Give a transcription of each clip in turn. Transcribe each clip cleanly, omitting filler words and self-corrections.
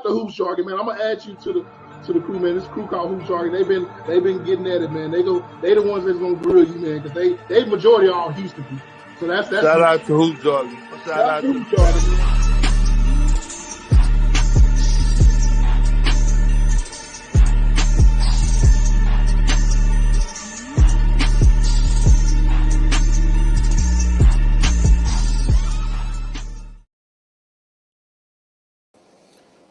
out to Hoops Jargon, man. I'm gonna add you to the crew, man. This crew called Hoops Jargon. They've been getting at it, man. They the ones that's gonna grill you, man, because they majority are all Houston people. So that's shout out to Hoops Jargon. Shout out to Hoops Jargon.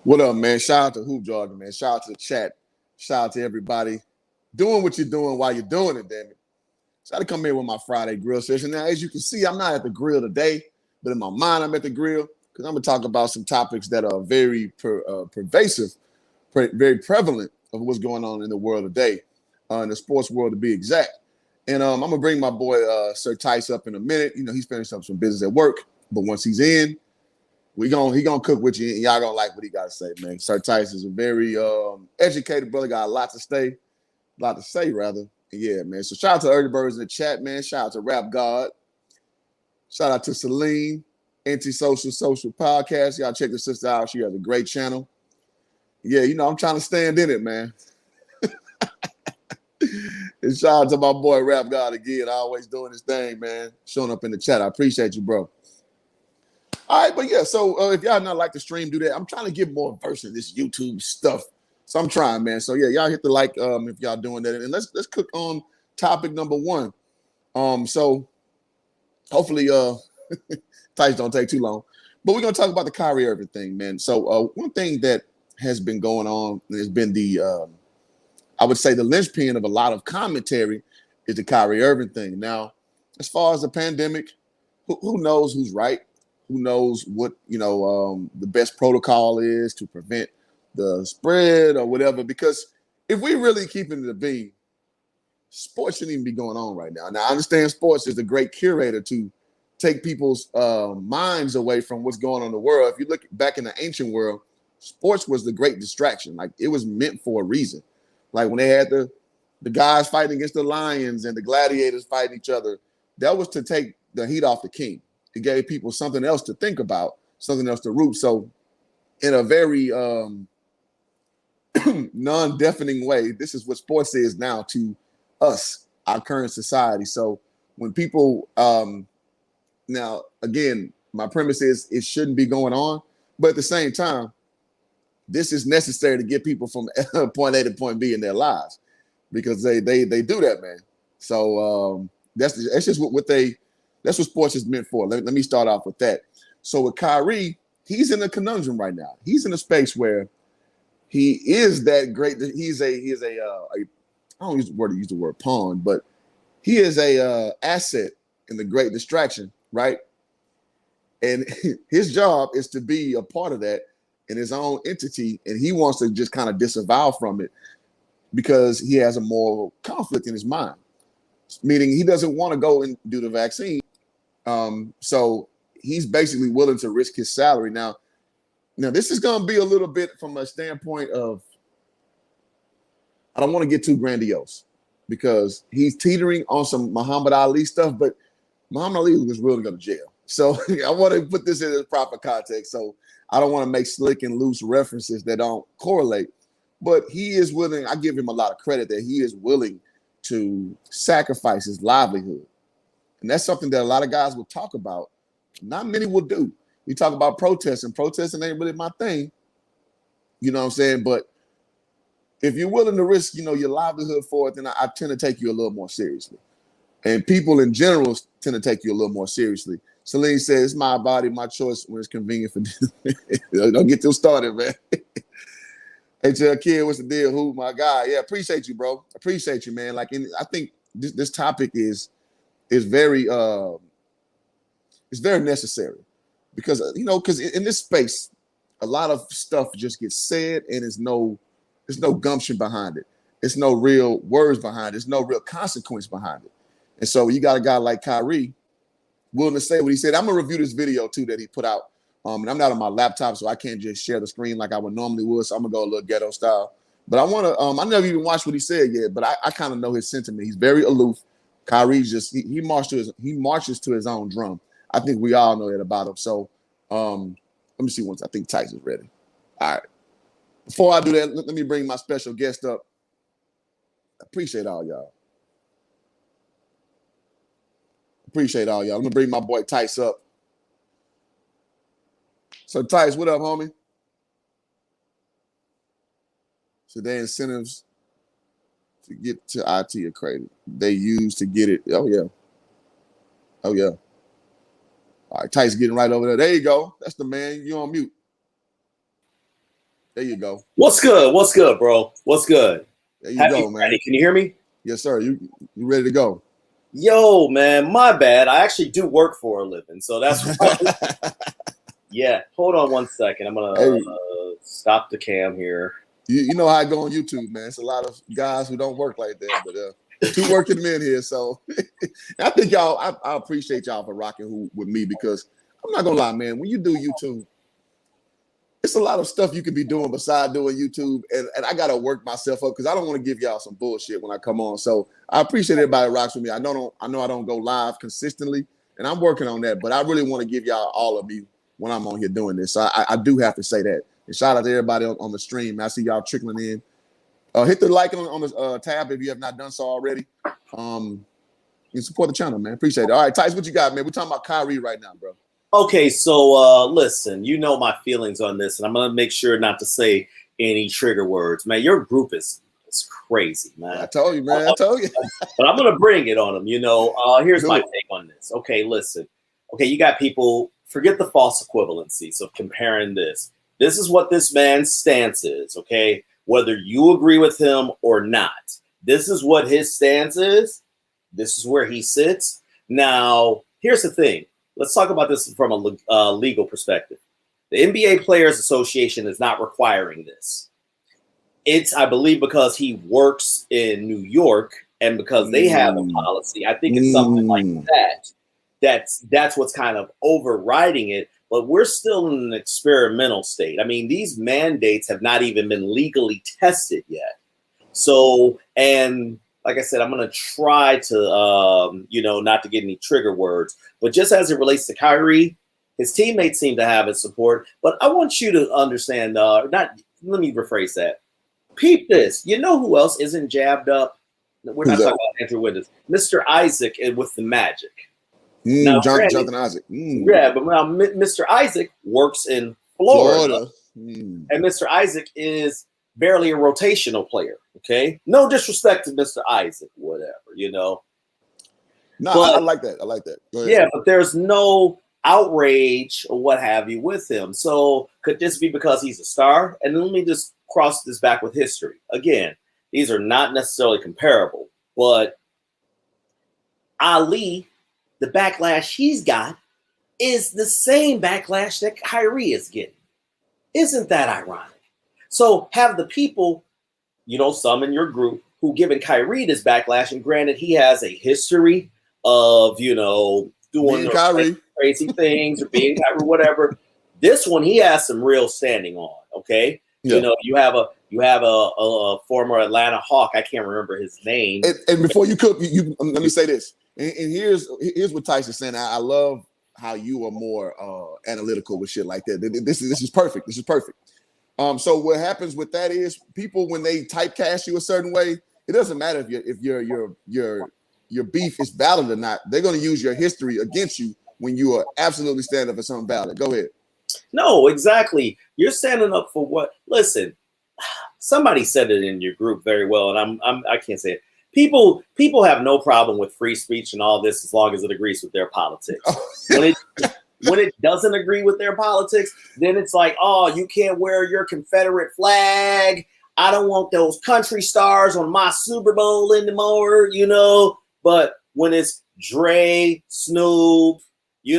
What up, man? Shout out to Hoop Jargon, man. Shout out to the chat. Shout out to everybody doing what you're doing while you're doing it, damn it. So I had to come in with my Friday grill session. Now, as you can see, I'm not at the grill today, but in my mind, I'm at the grill because I'm going to talk about some topics that are very pervasive, very prevalent of what's going on in the world today, in the sports world to be exact. And I'm going to bring my boy SyrTyce up in a minute. You know, he's finishing up some business at work, but once he's in, he gonna cook with you, and y'all gonna like what he got to say, man. SyrTyce is a very educated brother, got a lot to say, rather. Yeah, man. So shout out to early birds in the chat, man. Shout out to Rap God. Shout out to Celine, Anti-Social Podcast. Y'all check the sister out. She has a great channel. Yeah, you know, I'm trying to stand in it, man. And shout out to my boy Rap God again, always doing his thing, man. Showing up in the chat. I appreciate you, bro. All right, but yeah, so if y'all not like the stream, do that. I'm trying to get more versed in this YouTube stuff. So I'm trying, man. So yeah, y'all hit the like if y'all doing that. And let's cook on topic number one. So hopefully Tice don't take too long. But we're gonna talk about the Kyrie Irving thing, man. So one thing that has been going on has been the I would say the linchpin of a lot of commentary is the Kyrie Irving thing. Now, as far as the pandemic, who knows who's right? Who knows what, the best protocol is to prevent the spread or whatever? Because if we really keeping it a beam, sports shouldn't even be going on right now. Now, I understand sports is a great curator to take people's minds away from what's going on in the world. If you look back in the ancient world, sports was the great distraction. Like, it was meant for a reason. Like when they had the guys fighting against the lions and the gladiators fighting each other, that was to take the heat off the king. It gave people something else to think about, something else to root. So in a very non-deafening way, this is what sports is now to us, our current society. So when people, now, again, my premise is it shouldn't be going on. But at the same time, this is necessary to get people from point A to point B in their lives because they do that, man. So that's just that's what sports is meant for. Let me start off with that. So with Kyrie, he's in a conundrum right now. He's in a space where he is that great. He's a I don't use the word pawn, but he is a asset in the great distraction, right? And his job is to be a part of that in his own entity, and he wants to just kind of disavow from it because he has a moral conflict in his mind, meaning he doesn't want to go and do the vaccine. So he's basically willing to risk his salary. Now this is going to be a little bit from a standpoint of, I don't want to get too grandiose because he's teetering on some Muhammad Ali stuff, but Muhammad Ali was willing to go to jail. So I want to put this in its proper context. So I don't want to make slick and loose references that don't correlate, but he is willing. I give him a lot of credit that he is willing to sacrifice his livelihood. And that's something that a lot of guys will talk about. Not many will do. We talk about protesting. Protesting ain't really my thing. You know what I'm saying? But if you're willing to risk, your livelihood for it, then I tend to take you a little more seriously. And people in general tend to take you a little more seriously. Celine says, it's my body, my choice when it's convenient for Don't get too started, man. Hey, tell kid, what's the deal? Who, my guy? Yeah, appreciate you, bro. Appreciate you, man. Like, I think this topic is very it's very necessary because because in this space, a lot of stuff just gets said and there's no gumption behind it. There's no real words behind it. There's no real consequence behind it. And so you got a guy like Kyrie willing to say what he said. I'm gonna review this video too that he put out. And I'm not on my laptop, so I can't just share the screen like I would normally would. So I'm gonna go a little ghetto style. But I want to. I never even watched what he said yet, but I kind of know his sentiment. He's very aloof. Kyrie's just he marches to his own drum. I think we all know that about him. So let me see once. I think Tice is ready. All right. Before I do that, let me bring my special guest up. Appreciate all y'all. Appreciate all y'all. I'm gonna bring my boy Tice up. So Tice, what up, homie? So their incentives to get to IT accredited. They use to get it. Oh yeah. Oh yeah. All right, Tice getting right over there. There you go. That's the man. You on mute. There you go. What's good? What's good, bro? What's good? There you Happy go, man. Friday. Can you hear me? Yes, sir. You ready to go? Yo, man, my bad. I actually do work for a living, so that's yeah. Hold on one second. I'm gonna stop the cam here. You know how I go on YouTube, man. It's a lot of guys who don't work like that, but two working men here. So I think y'all, I appreciate y'all for rocking with me, because I'm not gonna lie, man. When you do YouTube, it's a lot of stuff you could be doing besides doing YouTube, and I gotta work myself up because I don't want to give y'all some bullshit when I come on. So I appreciate everybody that rocks with me. I know I don't go live consistently, and I'm working on that, but I really want to give y'all all of me when I'm on here doing this. So I do have to say that. And shout out to everybody on the stream. I see y'all trickling in. Hit the like on the tab if you have not done so already. You support the channel, man. Appreciate it. All right, Tice, what you got, man? We're talking about Kyrie right now, bro. Okay, so listen, you know my feelings on this, and I'm gonna make sure not to say any trigger words, man. Your group is crazy, man. I told you, man. I told you. But I'm gonna bring it on them. You know, here's my take on this. Okay, listen. Okay, you got people. Forget the false equivalencies of comparing this. This is what this man's stance is. Okay, whether you agree with him or not, this is what his stance is. This is where he sits. Now, here's the thing. Let's talk about this from a legal perspective. The NBA Players Association is not requiring this. It's, I believe, because he works in New York and because they have a policy. I think it's something like that. That's what's kind of overriding it. But we're still in an experimental state. I mean, these mandates have not even been legally tested yet. So, and like I said, I'm going to try to, not to get any trigger words, but just as it relates to Kyrie, his teammates seem to have his support. But I want you to understand, let me rephrase that. Peep this. You know who else isn't jabbed up? We're not talking about Andrew Wiggins. Mr. Isaac with the Magic. Now, Jonathan Isaac. Yeah, but now Mr. Isaac works in Florida. And Mr. Isaac is barely a rotational player. Okay, no disrespect to Mr. Isaac, whatever, No, but, I like that. I like that. Yeah, but there's no outrage or what have you with him. So could this be because he's a star? And then let me just cross this back with history. Again, these are not necessarily comparable, but Ali, the backlash he's got is the same backlash that Kyrie is getting. Isn't that ironic? So have the people, some in your group who giving Kyrie this backlash, and granted, he has a history of, doing crazy things or being Kyrie, whatever. This one, he has some real standing on. Okay, yeah. You have a former Atlanta Hawk. I can't remember his name. And before you could, let me say this. And here's what Tyson's saying. I love how you are more analytical with shit like that. This is perfect. This is perfect. So what happens with that is people, when they typecast you a certain way, it doesn't matter if your beef is valid or not. They're going to use your history against you when you are absolutely standing up for something valid. Go ahead. No, exactly. You're standing up for what? Listen, somebody said it in your group very well, and I can't say it. People have no problem with free speech and all this as long as it agrees with their politics. When it doesn't agree with their politics, then it's like, oh, you can't wear your Confederate flag. I don't want those country stars on my Super Bowl anymore, But when it's Dre, Snoop,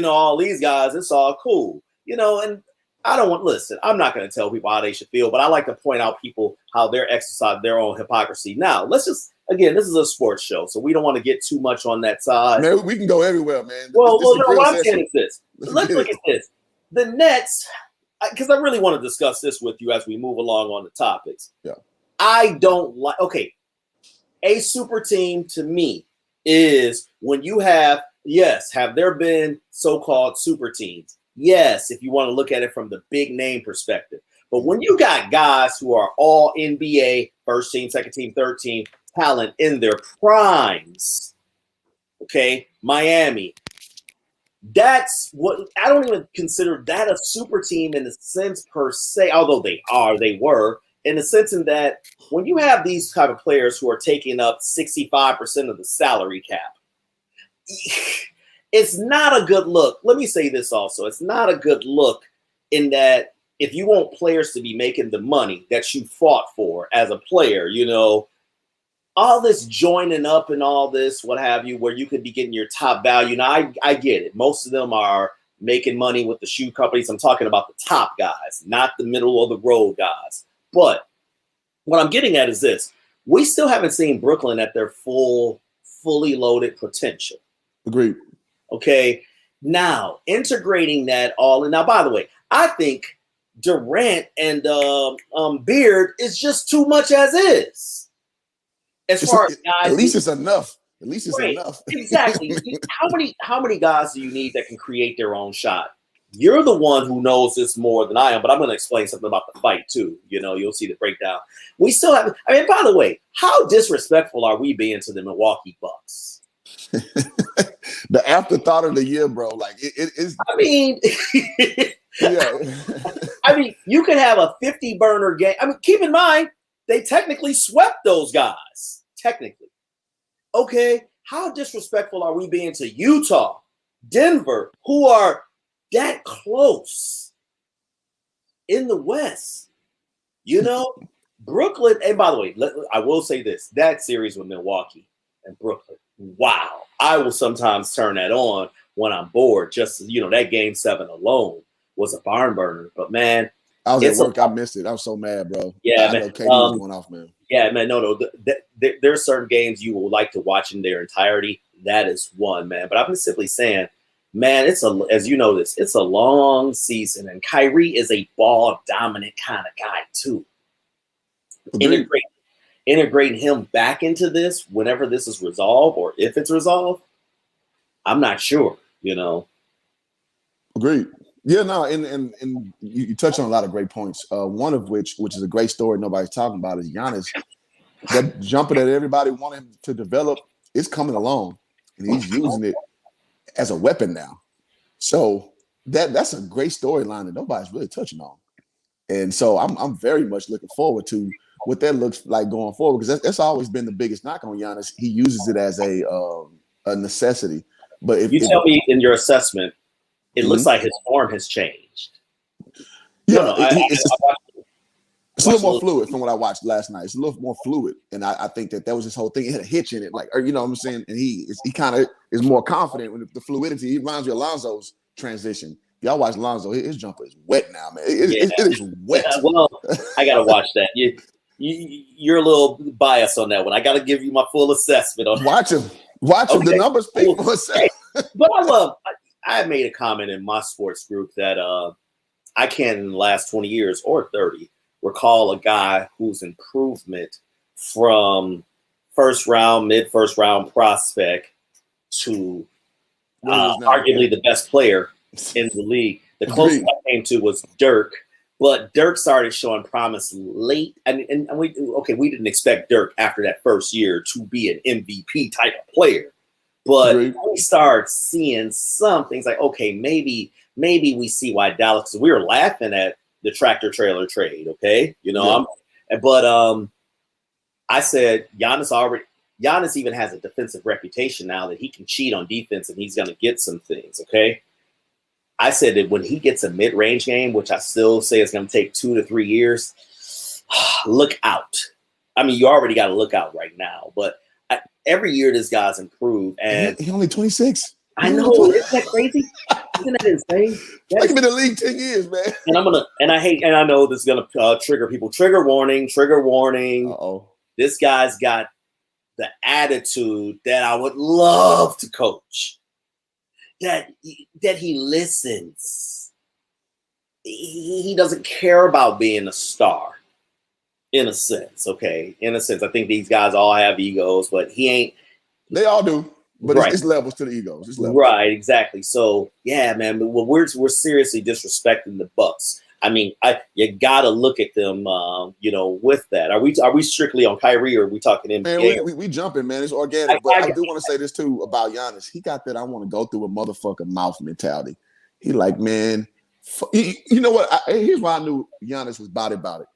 all these guys, it's all cool, and I don't want, listen, I'm not going to tell people how they should feel, but I like to point out people how they're exercising their own hypocrisy. Now, let's just, again, this is a sports show, so we don't want to get too much on that side. Man, we can go everywhere, man. Well, what I'm saying is this. Let's look at this. The Nets, because I really want to discuss this with you as we move along on the topics. Yeah. I don't like, okay, a super team to me is when you have there been so-called super teams? Yes, if you want to look at it from the big name perspective. But when you got guys who are all NBA, first team, second team, third team talent in their primes, okay, Miami, that's what I don't even consider that a super team in the sense per se, although they were, in the sense in that when you have these type of players who are taking up 65% of the salary cap, it's not a good look. Let me say this also. It's not a good look in that if you want players to be making the money that you fought for as a player, you know, all this joining up and all this, what have you, where you could be getting your top value. Now, I get it. Most of them are making money with the shoe companies. I'm talking about the top guys, not the middle of the road guys. But what I'm getting at is this. We still haven't seen Brooklyn at their fully loaded potential. Agreed. Okay. Now, integrating that all in. Now, by the way, I think Durant and Beard is just too much as is. As far as guys, at least it's enough. At least it's right, enough. Exactly. How many guys do you need that can create their own shot? You're the one who knows this more than I am, but I'm going to explain something about the fight too. You know, you'll see the breakdown. We still have. I mean, by the way, how disrespectful are we being to the Milwaukee Bucks? The afterthought of the year, bro. Like it is. I mean, yeah. I mean, you could have a 50 burner game. I mean, keep in mind they technically swept those guys. Technically, okay. How disrespectful are we being to Utah, Denver, who are that close in the West? You know, Brooklyn. And by the way, I will say this: that series with Milwaukee and Brooklyn. Wow, I will sometimes turn that on when I'm bored. Just, you know, that game 7 alone was a barn burner. But man, I was at work. I missed it. I was so mad, bro. Yeah, I man. know KD was going off, man. Yeah, man. No. There are certain games you will like to watch in their entirety. That is one, man. But I'm simply saying, man, as you know this, it's a long season, and Kyrie is a ball dominant kind of guy too. Integrating him back into this whenever this is resolved, or if it's resolved, I'm not sure, you know. Agreed. Yeah, no, and you touched on a lot of great points. One of which is a great story nobody's talking about, is Giannis. That jumper that everybody wanted him to develop is coming along, and he's using it as a weapon now. So that's a great storyline that nobody's really touching on. And so I'm very much looking forward to what that looks like going forward, because that's always been the biggest knock on Giannis. He uses it as a necessity. But if you tell me in your assessment, it looks like his form has changed. Yeah, it's a little more fluid from what I watched last night. It's a little more fluid, and I think that was his whole thing. It had a hitch in it, like, or you know what I'm saying. And he kind of is more confident with the fluidity. He reminds me of Lonzo's transition. Y'all watch Lonzo; his jumper is wet now, man. It is wet. Yeah, well, I gotta watch that. You're a little biased on that one. I gotta give you my full assessment on. Watch him. Watch him. The numbers speak for itself. But I made a comment in my sports group that I can't in the last 20 years or 30 recall a guy whose improvement from first round, mid-first round prospect to arguably the best player in the league. The closest I came to was Dirk, but Dirk started showing promise late. And we didn't expect Dirk after that first year to be an MVP type of player. But we start seeing some things like, okay, maybe we see why Dallas. We were laughing at the tractor trailer trade, okay, you know. Yeah. I said Giannis even has a defensive reputation now that he can cheat on defense and he's going to get some things, okay. I said that when he gets a mid-range game, which I still say is going to take 2 to 3 years, look out. I mean, you already got to look out right now, but every year this guy's improved, and he's only 26. I know, isn't that crazy? Isn't that insane? Like been in the league 10 years, man. And I know this is gonna trigger people. Trigger warning. Uh-oh. This guy's got the attitude that I would love to coach. That he listens. He doesn't care about being a star. In a sense, okay. In a sense, I think these guys all have egos, but he ain't. They all do, but it's levels to the egos. It's levels. Right, exactly. So yeah, man. Well, we're seriously disrespecting the Bucks. I mean, you got to look at them, with that. Are we strictly on Kyrie, or are we talking NBA? Man, we jumping, man. It's organic. But I do want to say this too about Giannis. He got that I want to go through a motherfucking mouth mentality. He like, man, you know what? Here's why I knew Giannis was about it.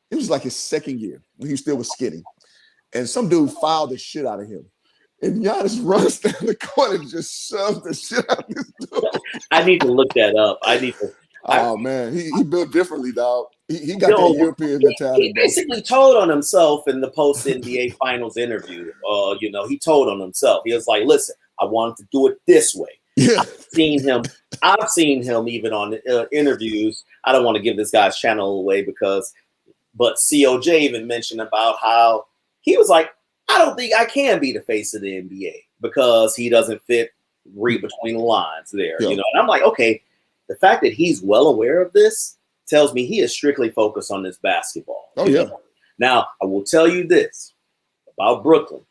It was like his second year when he still was skinny. And some dude fouled the shit out of him. And Giannis runs down the court and just shoves the shit out of this dude. I need to look that up. Oh man, he built differently, dog. He got that European mentality. He basically told on himself in the post NBA Finals interview. He told on himself. He was like, "Listen, I wanted to do it this way." Yeah. I've seen him even on interviews. I don't want to give this guy's channel away but COJ even mentioned about how he was like, "I don't think I can be the face of the NBA because he doesn't read between the lines there." Yeah. And I'm like, okay. The fact that he's well aware of this tells me he is strictly focused on this basketball. Oh, yeah. Now, I will tell you this about Brooklyn.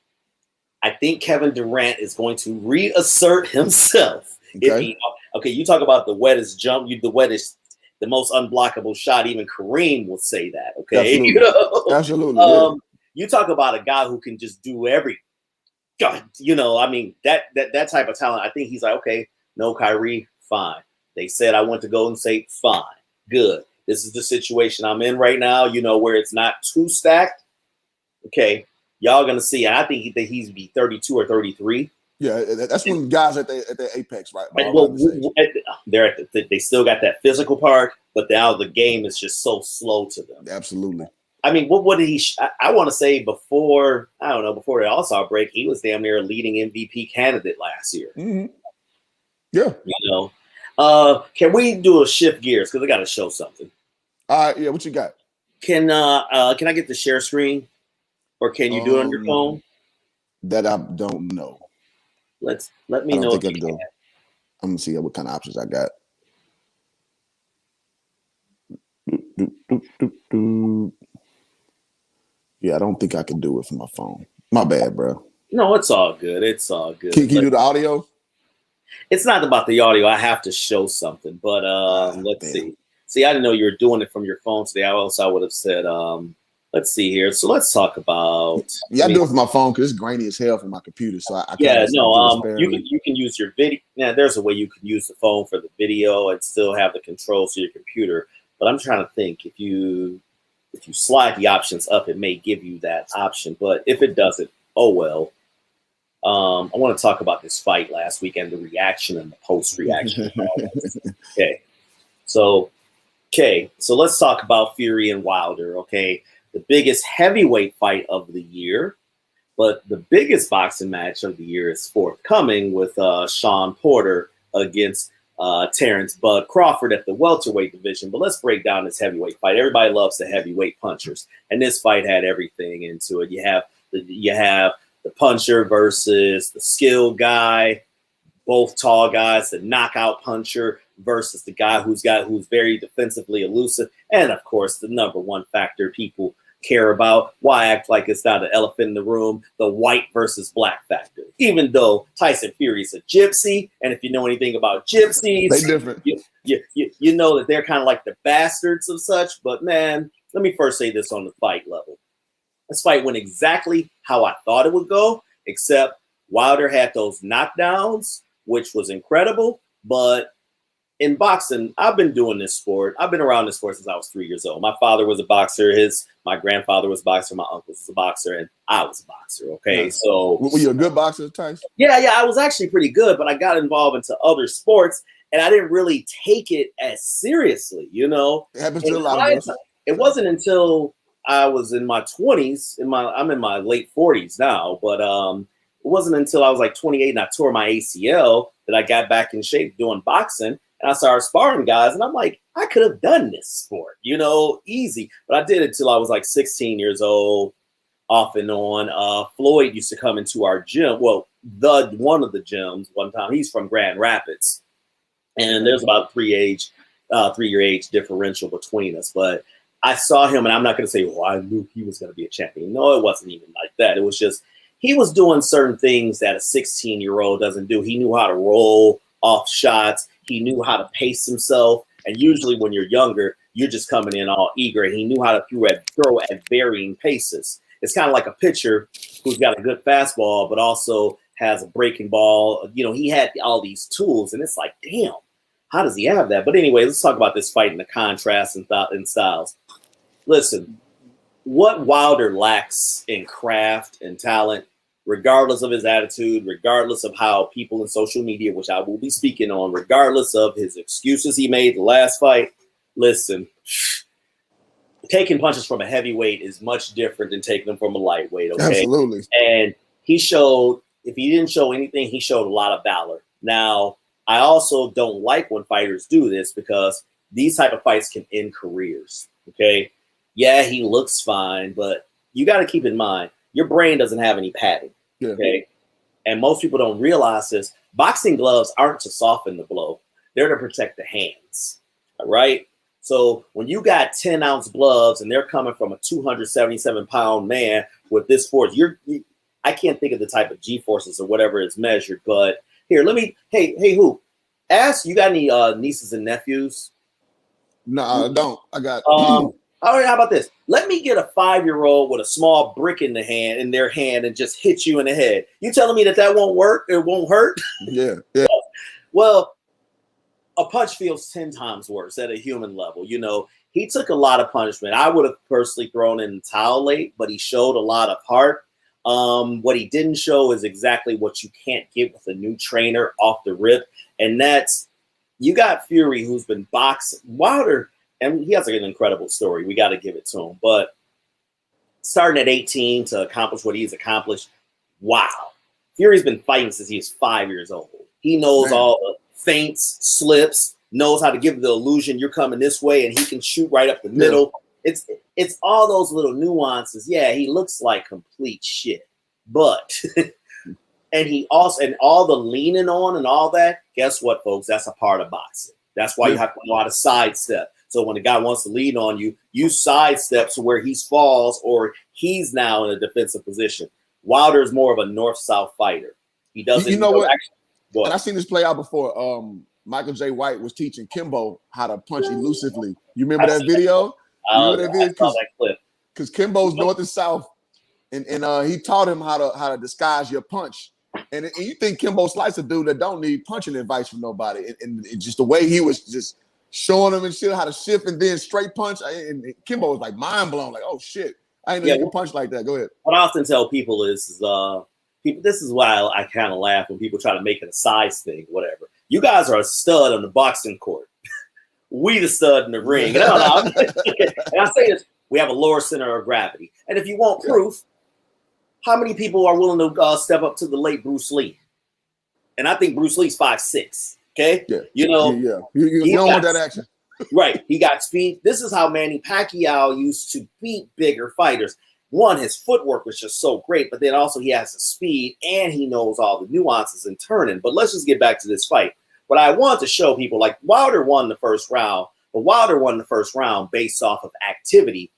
I think Kevin Durant is going to reassert himself. Okay. You talk about the wettest jump, the most unblockable shot. Even Kareem will say that. Okay. Absolutely. Absolutely. You talk about a guy who can just do that type of talent. I think he's like, okay, no Kyrie, fine. They said I went to Golden State, fine, good. This is the situation I'm in right now, where it's not too stacked. Okay, y'all gonna see. I think that he's be 32 or 33. Yeah, that's when guys at their apex, right? They still got that physical part, but now the game is just so slow to them. Absolutely. I mean, what did he? I want to say before the All-Star break, he was damn near a leading MVP candidate last year. Mm-hmm. Yeah. Can we do a shift gears? Because I got to show something. All right. Yeah. What you got? Can I get the share screen, or can you do it on your phone? That I don't know. Let me know. I think I can do. I'm gonna see what kind of options I got. Yeah, I don't think I can do it from my phone. My bad, bro. No, it's all good. It's all good. Can you do the audio? It's not about the audio. I have to show something, but let's see. See, I didn't know you were doing it from your phone today. I would have said, let's see here. So let's talk about. Yeah, I do it from my phone because it's grainy as hell from my computer. So I you can use your video. Yeah, there's a way you can use the phone for the video and still have the controls to your computer. But I'm trying to think if you slide the options up, it may give you that option. But if it doesn't, oh well. I want to talk about this fight last week and the reaction and the post-reaction. So let's talk about Fury and Wilder. Okay, the biggest heavyweight fight of the year, but the biggest boxing match of the year is forthcoming with Sean Porter against Terrence Bud Crawford at the welterweight division. But let's break down this heavyweight fight. Everybody loves the heavyweight punchers, and this fight had everything into it. You have the puncher versus the skill guy, both tall guys, the knockout puncher versus the guy who's very defensively elusive. And of course, the number one factor people care about, why act like it's not an elephant in the room, the white versus black factor. Even though Tyson Fury's a gypsy, and if you know anything about gypsies, they different. You know that they're kind of like the bastards of such. But man, let me first say this on the fight level. This fight went exactly how I thought it would go, except Wilder had those knockdowns, which was incredible. But in boxing, I've been doing this sport. I've been around this sport since I was 3 years old. My father was a boxer. My grandfather was a boxer. My uncle was a boxer, and I was a boxer. Okay, so were you a good boxer, Tyson? Yeah, I was actually pretty good, but I got involved into other sports, and I didn't really take it as seriously. It happens to a lot of us. It wasn't until I was in my 20s. I'm in my late 40s now, but it wasn't until I was like 28 and I tore my ACL that I got back in shape doing boxing, and I started sparring guys, and I'm like, I could have done this sport, easy. But I did it till I was like 16 years old, off and on. Floyd used to come into our gym. Well, one of the gyms one time. He's from Grand Rapids, and there's about a 3-year age differential between us, but I saw him, and I'm not going to say, well, I knew he was going to be a champion. No, it wasn't even like that. It was just he was doing certain things that a 16-year-old doesn't do. He knew how to roll off shots. He knew how to pace himself. And usually when you're younger, you're just coming in all eager. And he knew how to throw at varying paces. It's kind of like a pitcher who's got a good fastball, but also has a breaking ball. You know, he had all these tools, and it's like, damn, how does he have that? But anyway, let's talk about this fight and the contrast and styles. Listen, what Wilder lacks in craft and talent, regardless of his attitude, regardless of how people in social media, which I will be speaking on, regardless of his excuses he made the last fight, listen, taking punches from a heavyweight is much different than taking them from a lightweight, okay? Absolutely. And he showed, if he didn't show anything, he showed a lot of valor. Now, I also don't like when fighters do this because these type of fights can end careers, okay? Yeah, he looks fine, but you got to keep in mind, your brain doesn't have any padding, okay? And most people don't realize this. Boxing gloves aren't to soften the blow. They're to protect the hands, all right? So when you got 10-ounce gloves and they're coming from a 277-pound man with this force, I can't think of the type of G-forces or whatever is measured, but here, hey, Hoop, ask, you got any nieces and nephews? No, I don't. I got... All right, how about this? Let me get a 5-year-old with a small brick in their hand and just hit you in the head. You telling me that won't work? It won't hurt? Yeah. Well, a punch feels 10 times worse at a human level. You know, he took a lot of punishment. I would have personally thrown in the towel late, but he showed a lot of heart. What he didn't show is exactly what you can't get with a new trainer off the rip. And that's, you got Fury, who's been boxing. Wilder, and he has an incredible story. We got to give it to him. But starting at 18 to accomplish what he's accomplished, wow. Fury's been fighting since he was 5 years old. He knows all the feints, slips, knows how to give the illusion you're coming this way, and he can shoot right up the middle. It's all those little nuances. Yeah, he looks like complete shit. But and all the leaning on and all that, guess what, folks? That's a part of boxing. That's why you have to know how to sidestep. So when the guy wants to lean on you, you sidestep to where he falls or he's now in a defensive position. Wilder is more of a north-south fighter. He doesn't. You know what? And I've seen this play out before. Michael J. White was teaching Kimbo how to punch elusively. You remember that video? I saw that clip. Because Kimbo's north and south, and he taught him how to disguise your punch. And you think Kimbo Slice a dude that don't need punching advice from nobody, and just the way he was just showing him and shit how to shift and then straight punch. And Kimbo was like mind blown, like, oh shit, I didn't know you could punch like that. Go ahead. What I often tell people is this is why I kind of laugh when people try to make it a size thing, whatever. You guys are a stud on the boxing court. We the stud in the ring. And I say this, we have a lower center of gravity. And if you want proof, how many people are willing to step up to the late Bruce Lee? And I think Bruce Lee's 5'6". Okay? Yeah. You know? Yeah. You don't want that action. Right. He got speed. This is how Manny Pacquiao used to beat bigger fighters. One, his footwork was just so great, but then also he has the speed and he knows all the nuances in turning. But let's just get back to this fight. What I want to show people, like Wilder won the first round, but Wilder won the first round based off of activity.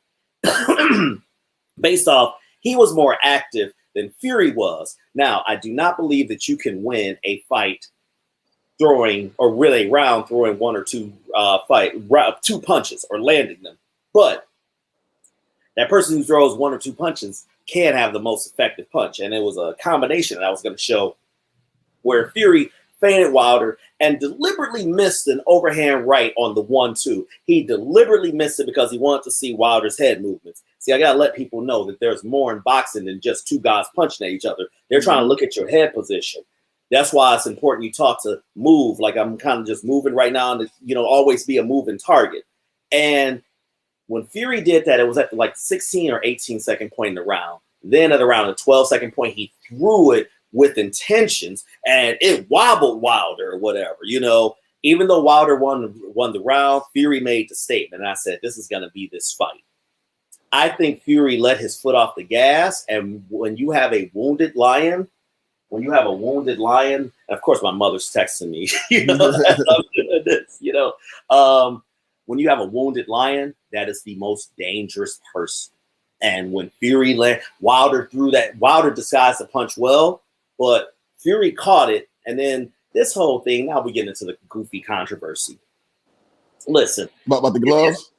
Based off, he was more active than Fury was. Now, I do not believe that you can win a fight throwing, or really round throwing one or two two punches or landing them. But that person who throws one or two punches can have the most effective punch. And it was a combination that I was going to show where Fury feinted Wilder and deliberately missed an overhand right on the 1-2. He deliberately missed it because he wanted to see Wilder's head movements. See, I got to let people know that there's more in boxing than just two guys punching at each other. They're trying to look at your head position. That's why it's important you talk to move. Like I'm kind of just moving right now and, always be a moving target. And when Fury did that, it was at like 16 or 18 second point in the round. Then at around the 12-second point, he threw it with intentions and it wobbled Wilder or whatever, even though Wilder won the round, Fury made the statement. And I said, this is going to be this fight. I think Fury let his foot off the gas. And when you have a wounded lion, when you have a wounded lion, and of course my mother's texting me, when you have a wounded lion, that is the most dangerous person. And when Fury Wilder threw that, Wilder disguised the punch well, but Fury caught it. And then this whole thing, now we get into the goofy controversy. Listen. About the gloves?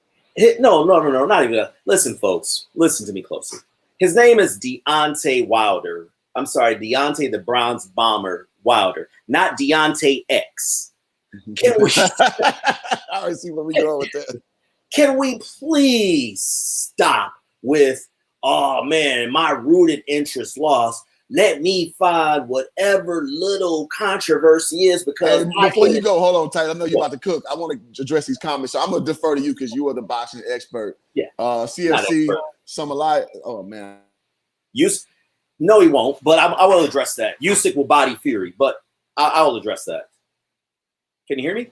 No, not even that. Listen, folks, listen to me closely. His name is Deontay Wilder. I'm sorry, Deontay the Browns bomber Wilder, not Deontay X. Can we? I already see where we going with that. Can we please stop with, oh man, my rooted interest lost. Let me find whatever little controversy is because before you go, hold on, Tight. I know you're about to cook. I want to address these comments, so I'm gonna defer to you because you are the boxing expert. Yeah. CFC, Samalai. Oh man. No, he won't. But I will address that. Usyk will body Fury, but I will address that. Can you hear me?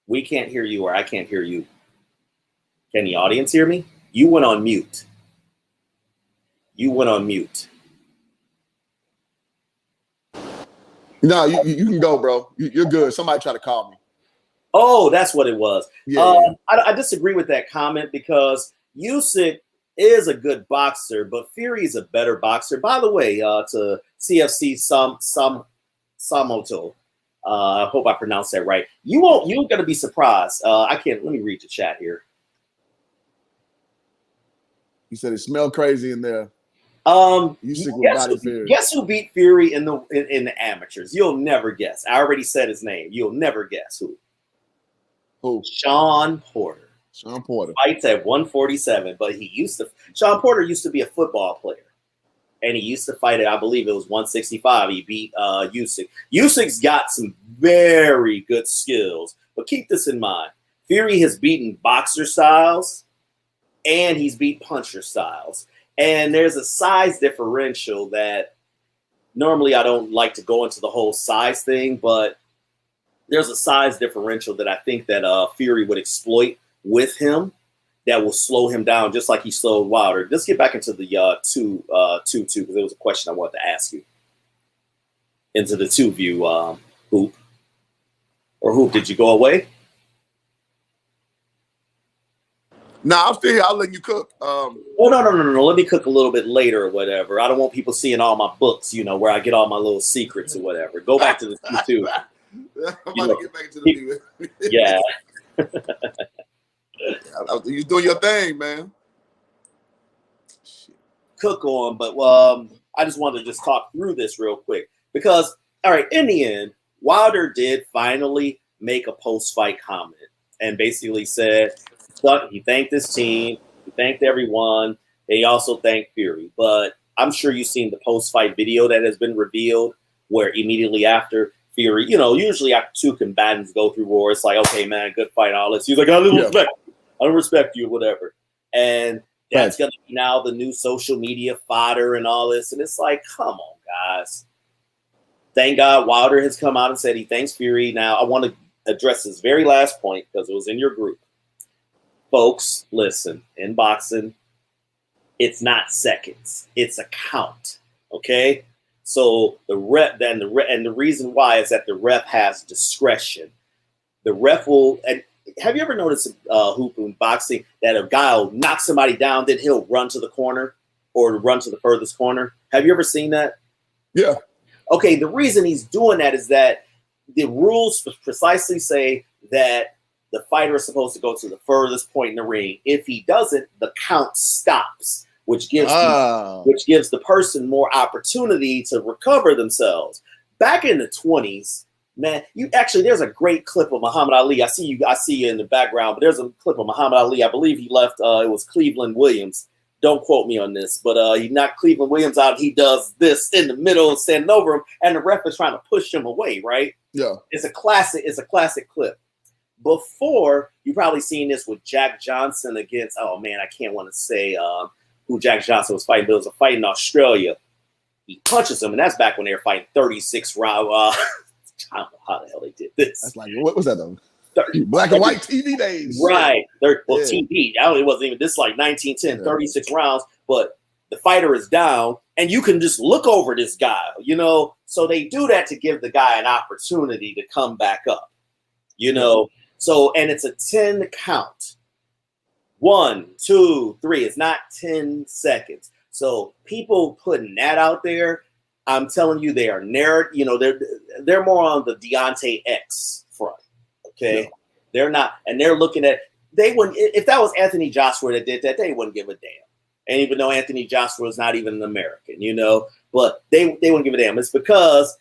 We can't hear you, or I can't hear you. Can the audience hear me? You went on mute. You went on mute. No, you can go, bro. You're good. Somebody try to call me. Oh, that's what it was. Yeah. I disagree with that comment because Usyk is a good boxer, but Fury is a better boxer. By the way, to CFC Samoto, I hope I pronounced that right. You're going to be surprised. Let me read the chat here. You said it smelled crazy in there. Guess who beat Fury in the amateurs? You'll never guess. I already said his name. You'll never guess who. Who? Shawn Porter. Shawn Porter fights at 147, but Shawn Porter used to be a football player, and he used to fight at, I believe it was 165. He beat Usyk. Usyk's got some very good skills, but keep this in mind: Fury has beaten boxer styles, and he's beat puncher styles. And there's a size differential that normally I don't like to go into the whole size thing, but there's a size differential that I think that Fury would exploit with him that will slow him down just like he slowed Wilder. Let's get back into the 2-2 because there was a question I wanted to ask you. Into the 2-view hoop. Or hoop, did you go away? No, I'm still here. I'll let you cook. Oh, no. Let me cook a little bit later or whatever. I don't want people seeing all my books, where I get all my little secrets or whatever. Go back to the 2-2. I'm about to get back into the Yeah. You're doing your thing, man. Shit. Cook on, but I just wanted to just talk through this real quick because, all right, in the end, Wilder did finally make a post-fight comment and basically said he thanked his team, he thanked everyone, and he also thanked Fury. But I'm sure you've seen the post-fight video that has been revealed where immediately after Fury, usually after two combatants go through war, it's like, okay, man, good fight, all this. He's like, I don't respect you, whatever. And that's going to be now the new social media fodder and all this. And it's like, come on, guys. Thank God Wilder has come out and said he thanks Fury. Now, I want to address this very last point because it was in your group. Folks, listen, in boxing, it's not seconds. It's a count, okay? So the reason why is that the ref has discretion. The ref will, and have you ever noticed hoop in boxing that a guy will knock somebody down, then he'll run to the corner or run to the furthest corner? Have you ever seen that? Yeah. Okay, the reason he's doing that is that the rules precisely say that the fighter is supposed to go to the furthest point in the ring. If he doesn't, the count stops, which gives the person more opportunity to recover themselves. Back in the 20s, man, there's a great clip of Muhammad Ali. I see you in the background, but there's a clip of Muhammad Ali. I believe he left. It was Cleveland Williams. Don't quote me on this, but he knocked Cleveland Williams out. He does this in the middle, standing over him, and the ref is trying to push him away. Right? Yeah. It's a classic clip. Before, you probably seen this with Jack Johnson against. Oh man, I can't want to say who Jack Johnson was fighting. But it was a fight in Australia. He punches him, and that's back when they were fighting 36 round. I don't know how the hell they did this. That's like, what was that though? Black and white TV days. Right. TV. It wasn't even this, like 1910, 36 rounds, but the fighter is down and you can just look over this guy, So they do that to give the guy an opportunity to come back up, So, and it's a 10 count. 1, 2, 3. It's not 10 seconds. So people putting that out there, I'm telling you, they are they're more on the Deontay X front. Okay. Yeah. They're not, and they're looking at, they wouldn't. If that was Anthony Joshua that did that, they wouldn't give a damn. And even though Anthony Joshua is not even an American, but they wouldn't give a damn. It's because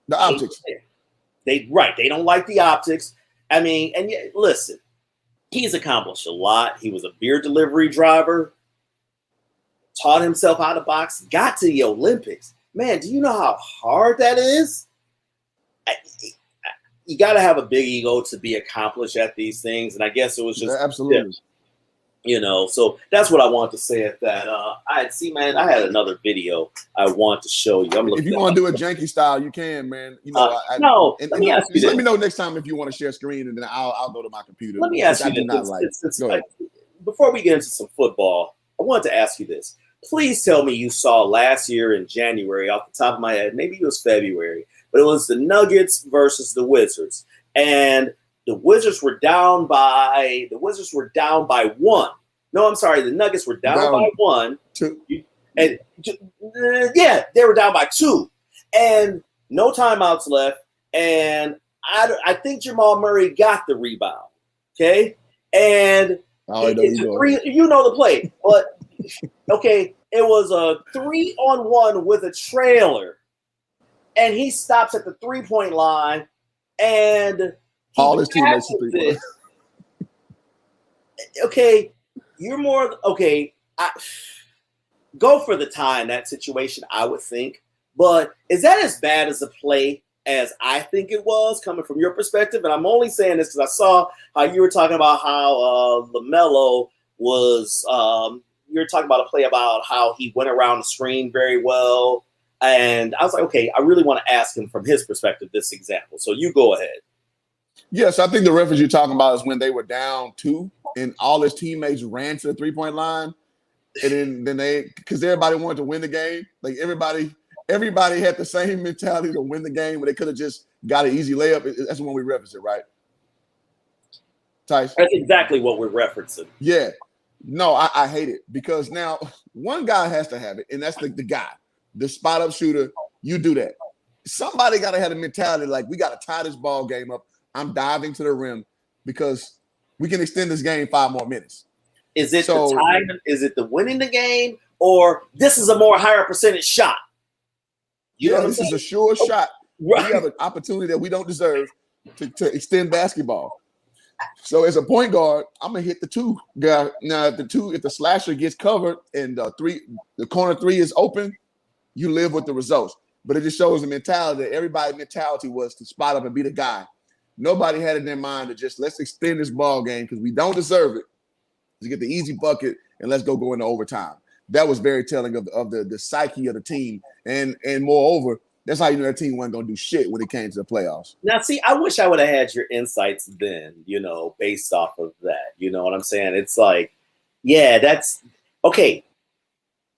the optics. They don't like the optics. I mean, and yet, listen, he's accomplished a lot. He was a beer delivery driver, taught himself how to box, got to the Olympics. Man, do you know how hard that is? You got to have a big ego to be accomplished at these things. And I guess it was just absolutely. So that's what I want to say at that. I had another video I want to show you. If you want to do a janky style, you can, man. Let me ask you this. Let me know next time if you want to share screen, and then I'll go to my computer. Let me ask you this. Before we get into some football, I wanted to ask you this. Please tell me you saw last year in January, off the top of my head, maybe it was February, but it was the Nuggets versus the Wizards. And the Wizards were down by one. No, I'm sorry. The Nuggets were down by 1. 2. And they were down by 2. And no timeouts left. And I think Jamal Murray got the rebound. Okay. And it's a 3, you know the play. But okay, it was a 3-on-1 with a trailer. And he stops at the 3-point line and all his teammates are 3-point. Okay, you're more okay. Go for the tie in that situation, I would think. But is that as bad as a play as I think it was, coming from your perspective? And I'm only saying this because I saw how you were talking about how LaMelo was. You were talking about a play about how he went around the screen very well. And I was like, okay, I really want to ask him from his perspective this example. So you go ahead. Yes, I think the reference you're talking about is when they were down 2 and all his teammates ran to the 3-point line. And then they, because everybody wanted to win the game. Like everybody had the same mentality to win the game, but they could have just got an easy layup. That's when we reference it, right? Tyson? That's exactly what we're referencing. Yeah. No, I hate it because now one guy has to have it, and that's the guy. The spot up shooter, you do that. Somebody got to have a mentality like we got to tie this ball game up. I'm diving to the rim because we can extend this game 5 more minutes. Is it the time? Is it the winning the game, or this is a more higher percentage shot? This is a sure shot. Right. We have an opportunity that we don't deserve to extend basketball. So as a point guard, I'm gonna hit the 2 guy. Now if the slasher gets covered and the corner 3 is open, you live with the results. But it just shows the mentality that everybody's mentality was to spot up and be the guy. Nobody had it in their mind to just let's extend this ball game because we don't deserve it. To get the easy bucket and let's go into overtime. That was very telling of the psyche of the team. And moreover, that's how you know that team wasn't going to do shit when it came to the playoffs. Now, see, I wish I would have had your insights then, based off of that. You know what I'm saying? It's like, yeah, that's okay.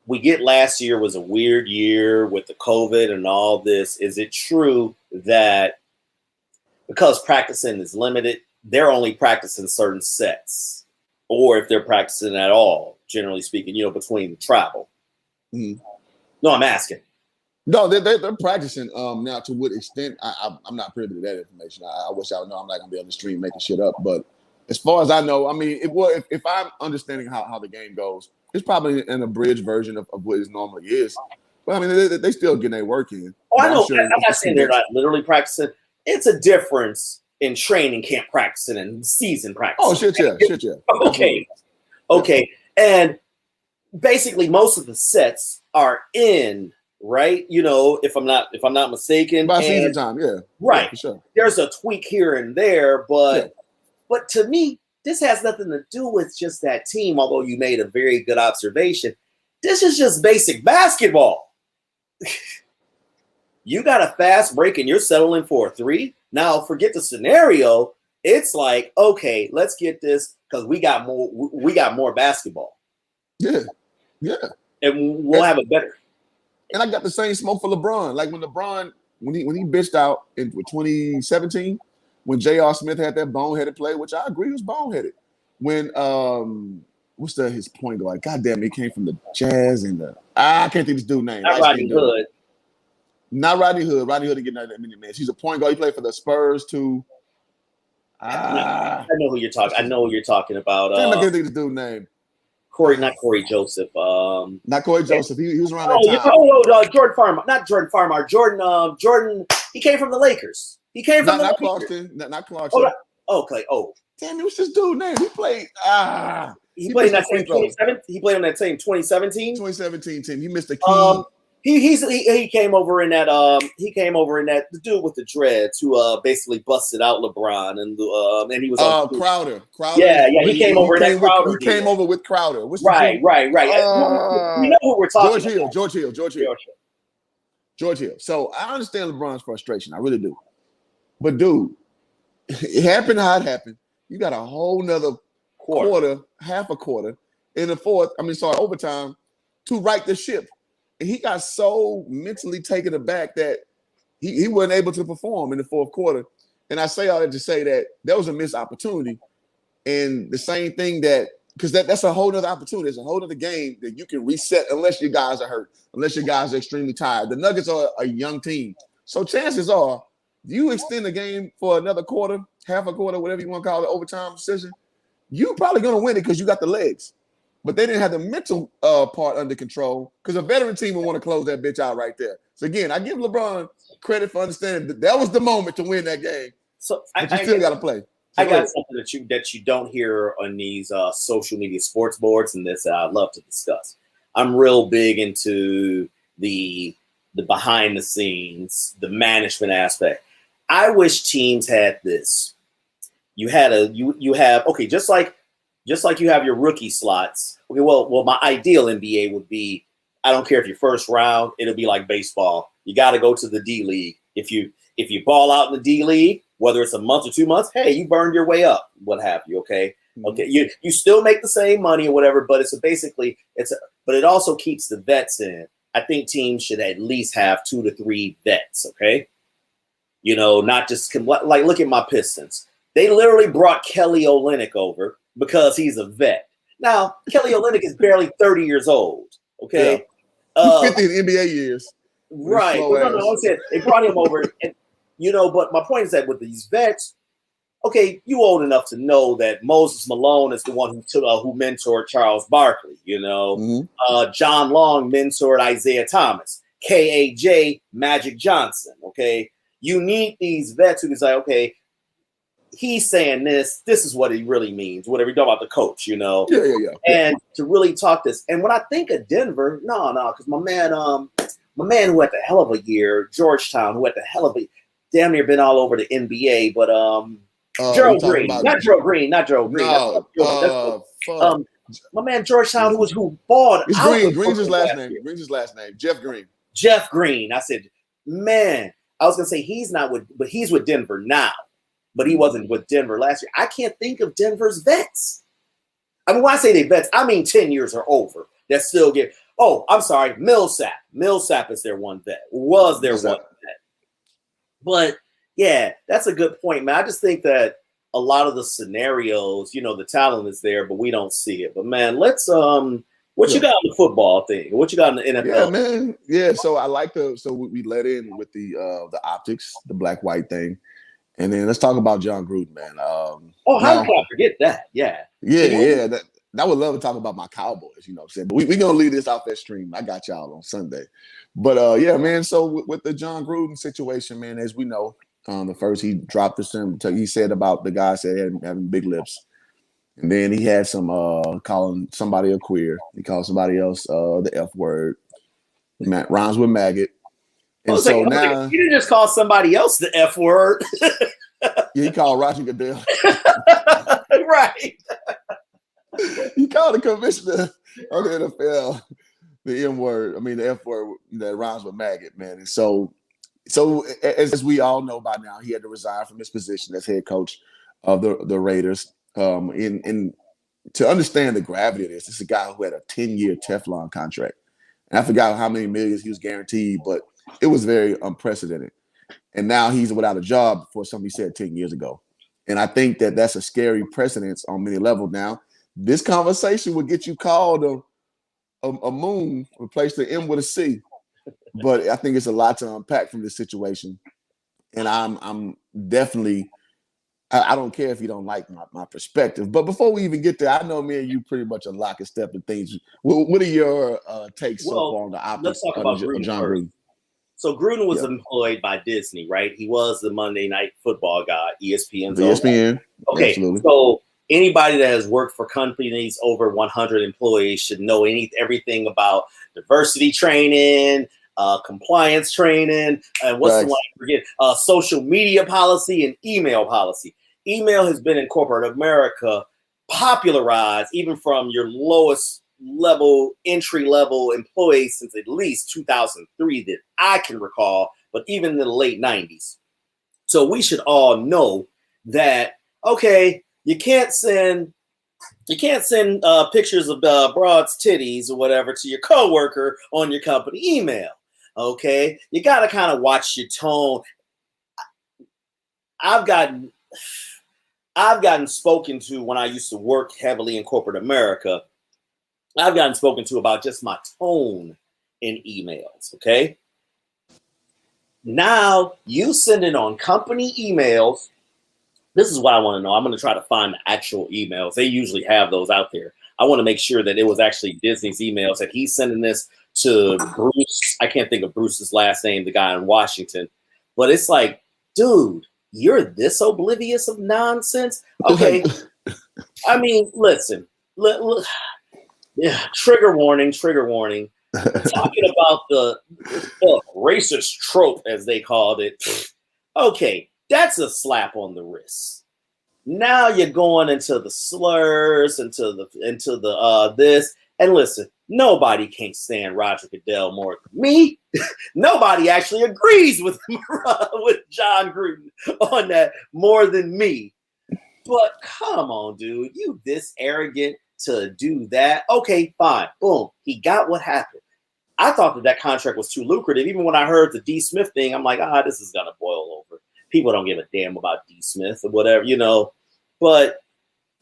We get last year was a weird year with the COVID and all this. Is it true that because practicing is limited, they're only practicing certain sets? Or if they're practicing at all, generally speaking, between travel. Mm-hmm. No, I'm asking. No, they're practicing. Now, to what extent, I'm not privy to that information. I wish I would know. I'm not going to be on the stream making shit up. But as far as I know, I mean, if I'm understanding how the game goes, it's probably an abridged version of what it normally is. But, I mean, they still getting their work in. Oh, I know. Sure I'm not saying they're not literally practicing. It's a difference in training camp practicing and season practicing. Oh, shit, yeah. Okay. And basically most of the sets are in, right? If I'm not mistaken. By season time, yeah. Right. Yeah, for sure. There's a tweak here and there, but to me, this has nothing to do with just that team, although you made a very good observation. This is just basic basketball. You got a fast break and you're settling for a 3. Now, forget the scenario. It's like, okay, let's get this because we got more basketball. Yeah. And we'll have a better. And I got the same smoke for LeBron. Like when LeBron, when he bitched out in 2017, when J.R. Smith had that boneheaded play, which I agree was boneheaded. When what's his point guard? God damn, he came from the Jazz and I can't think this dude's name. Not Rodney Hood. Not Rodney Hood. Rodney Hood didn't get that many minutes. He's a point guard. He played for the Spurs too. Ah, I know who you're talking. I know who you're talking about. damn, I can't think of this dude's name. Not Corey Joseph. Not Corey Joseph. He was around that Oh, time. Jordan Farmer. Not Jordan Farmer. Jordan. He came from the Lakers. He came from Not the Clarkson. Not Clarkson. Okay. Oh, damn, what's this dude's name? He played. He played in that same 2017. He played on that same 2017. 2017 team. He missed the key. He came over in that the dude with the dreads who basically busted out LeBron and he was on Crowder. Yeah, he came over in that Crowder. He came over with Crowder. Right. We know who we're talking about. George Hill. So I understand LeBron's frustration. I really do. But dude, it happened how it happened. You got a whole nother quarter, half a quarter in the fourth. Overtime to right the ship. And he got so mentally taken aback that he wasn't able to perform in the fourth quarter. And I say all that to say that was a missed opportunity. And the same thing because that's a whole nother opportunity. It's a whole other game that you can reset unless your guys are hurt, unless your guys are extremely tired. The Nuggets are a young team. So chances are, you extend the game for another quarter, half a quarter, whatever you want to call it, overtime session, you're probably going to win it because you got the legs. But they didn't have the mental part under control because a veteran team would want to close that bitch out right there. So again, I give LeBron credit for understanding that was the moment to win that game. So but you still got to play. I got something that you don't hear on these social media sports boards, and this I'd love to discuss. I'm real big into the behind the scenes, the management aspect. I wish teams had this. You have just like you have your rookie slots. Okay, well, my ideal NBA would be, I don't care if you're first round, it'll be like baseball. You got to go to the D League. If you ball out in the D League, whether it's a month or 2 months, hey, you burned your way up, what have you? Okay, okay, you still make the same money or whatever, but but it also keeps the vets in. I think teams should at least have 2 to 3 vets. Okay, not just like look at my Pistons. They literally brought Kelly Olynyk over because he's a vet. Now, Kelly Olynyk is barely 30 years old, okay? Yeah. He's 50 in NBA years. Right. No, I'm saying they brought him over. And, but my point is that with these vets, okay, you old enough to know that Moses Malone is the one who mentored Charles Barkley, John Long mentored Isaiah Thomas, KAJ Magic Johnson, okay? You need these vets who can say, okay, he's saying this is what he really means, whatever you talk about the coach, Yeah. And to really talk this. And when I think of Denver, no, because my man who had the hell of a year, Georgetown, who had the hell of a damn near been all over the NBA, but Gerald Green, not Gerald Green. No, my man Georgetown, who bought. It's Green. Green's his last name. Jeff Green. I said, man, I was gonna say he's not but he's with Denver now. But he wasn't with Denver last year. I can't think of Denver's vets. I mean, when I say they vets, I mean 10 years or over that still get. Oh, I'm sorry, Millsap. Millsap is their one vet. Was their one vet. But yeah, that's a good point, man. I just think that a lot of the scenarios, the talent is there, but we don't see it. But man, let's what you got on the football thing? What you got in the NFL? Yeah, man. Yeah, so I like so we let in with the optics, the black-white thing. And then let's talk about John Gruden, man. How can I forget that? Yeah. Yeah. I would love to talk about my Cowboys, what I'm saying. But we're going to leave this off that stream. I got y'all on Sunday. But, yeah, man, so with the John Gruden situation, man, as we know, the first he dropped the sim. He said about the guy having big lips. And then he had some calling somebody a queer. He called somebody else the F word. Rhymes with maggot. And so now he didn't just call somebody else the F word. Yeah, he called Roger Goodell. Right. He called the commissioner of the NFL the M word. I mean the F word that rhymes with maggot, man. And so as we all know by now, he had to resign from his position as head coach of the Raiders. To understand the gravity of this is a guy who had a 10-year Teflon contract. And I forgot how many millions he was guaranteed, but it was very unprecedented. And now he's without a job for something he said 10 years ago. And I think that's a scary precedence on many levels now. This conversation would get you called a moon, replace the M with a C. But I think it's a lot to unpack from this situation. And I'm definitely I don't care if you don't like my perspective. But before we even get there, I know me and you pretty much are lock and step in things. What are your takes so far on the optics let's talk about of Gruden John first. Gruden? So Gruden was employed by Disney, right? He was the Monday Night Football guy, ESPN's ESPN. Okay, absolutely. So anybody that has worked for companies over 100 employees should know everything about diversity training, compliance training, and what's the one I forget? Social media policy and email policy. Email has been in corporate America popularized even from your lowest level, entry level employees since at least 2003 that I can recall, but even in the late 90s. So we should all know that, okay, you can't send pictures of broad's titties or whatever to your coworker on your company email. Okay, you got to kind of watch your tone. I've gotten spoken to when I used to work heavily in corporate America. I've gotten spoken to about just my tone in emails. Okay, now you send it on company emails. This is what I want to know. I'm going to try to find the actual emails. They usually have those out there. I want to make sure that it was actually Disney's emails, that he's sending this to Bruce. I can't think of Bruce's last name, the guy in Washington. But it's like, dude, you're this oblivious of nonsense? Okay. I mean, listen. Yeah, trigger warning. Talking about the racist trope, as they called it. Okay. That's a slap on the wrist. Now you're going into the slurs, into the this. And listen, nobody can't stand Roger Goodell more than me. Nobody actually agrees with John Gruden on that more than me. But come on, dude, you this arrogant to do that? Okay, fine. Boom. He got what happened. I thought that contract was too lucrative. Even when I heard the D. Smith thing, I'm like, this is gonna boil over. People don't give a damn about D. Smith or whatever, But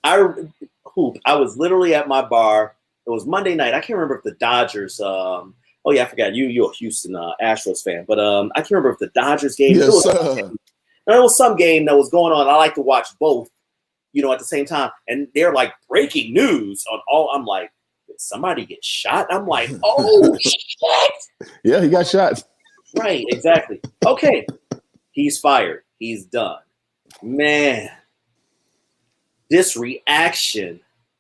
I was literally at my bar. It was Monday night. I can't remember if the Dodgers. I forgot you're a Houston Astros fan, but I can't remember if the Dodgers game. Yes, There was some game that was going on. I like to watch both, at the same time, and they're like breaking news on all. I'm like, did somebody get shot? I'm like, oh shit! Yeah, he got shot. Right, exactly. Okay. He's fired. He's done. Man, this reaction.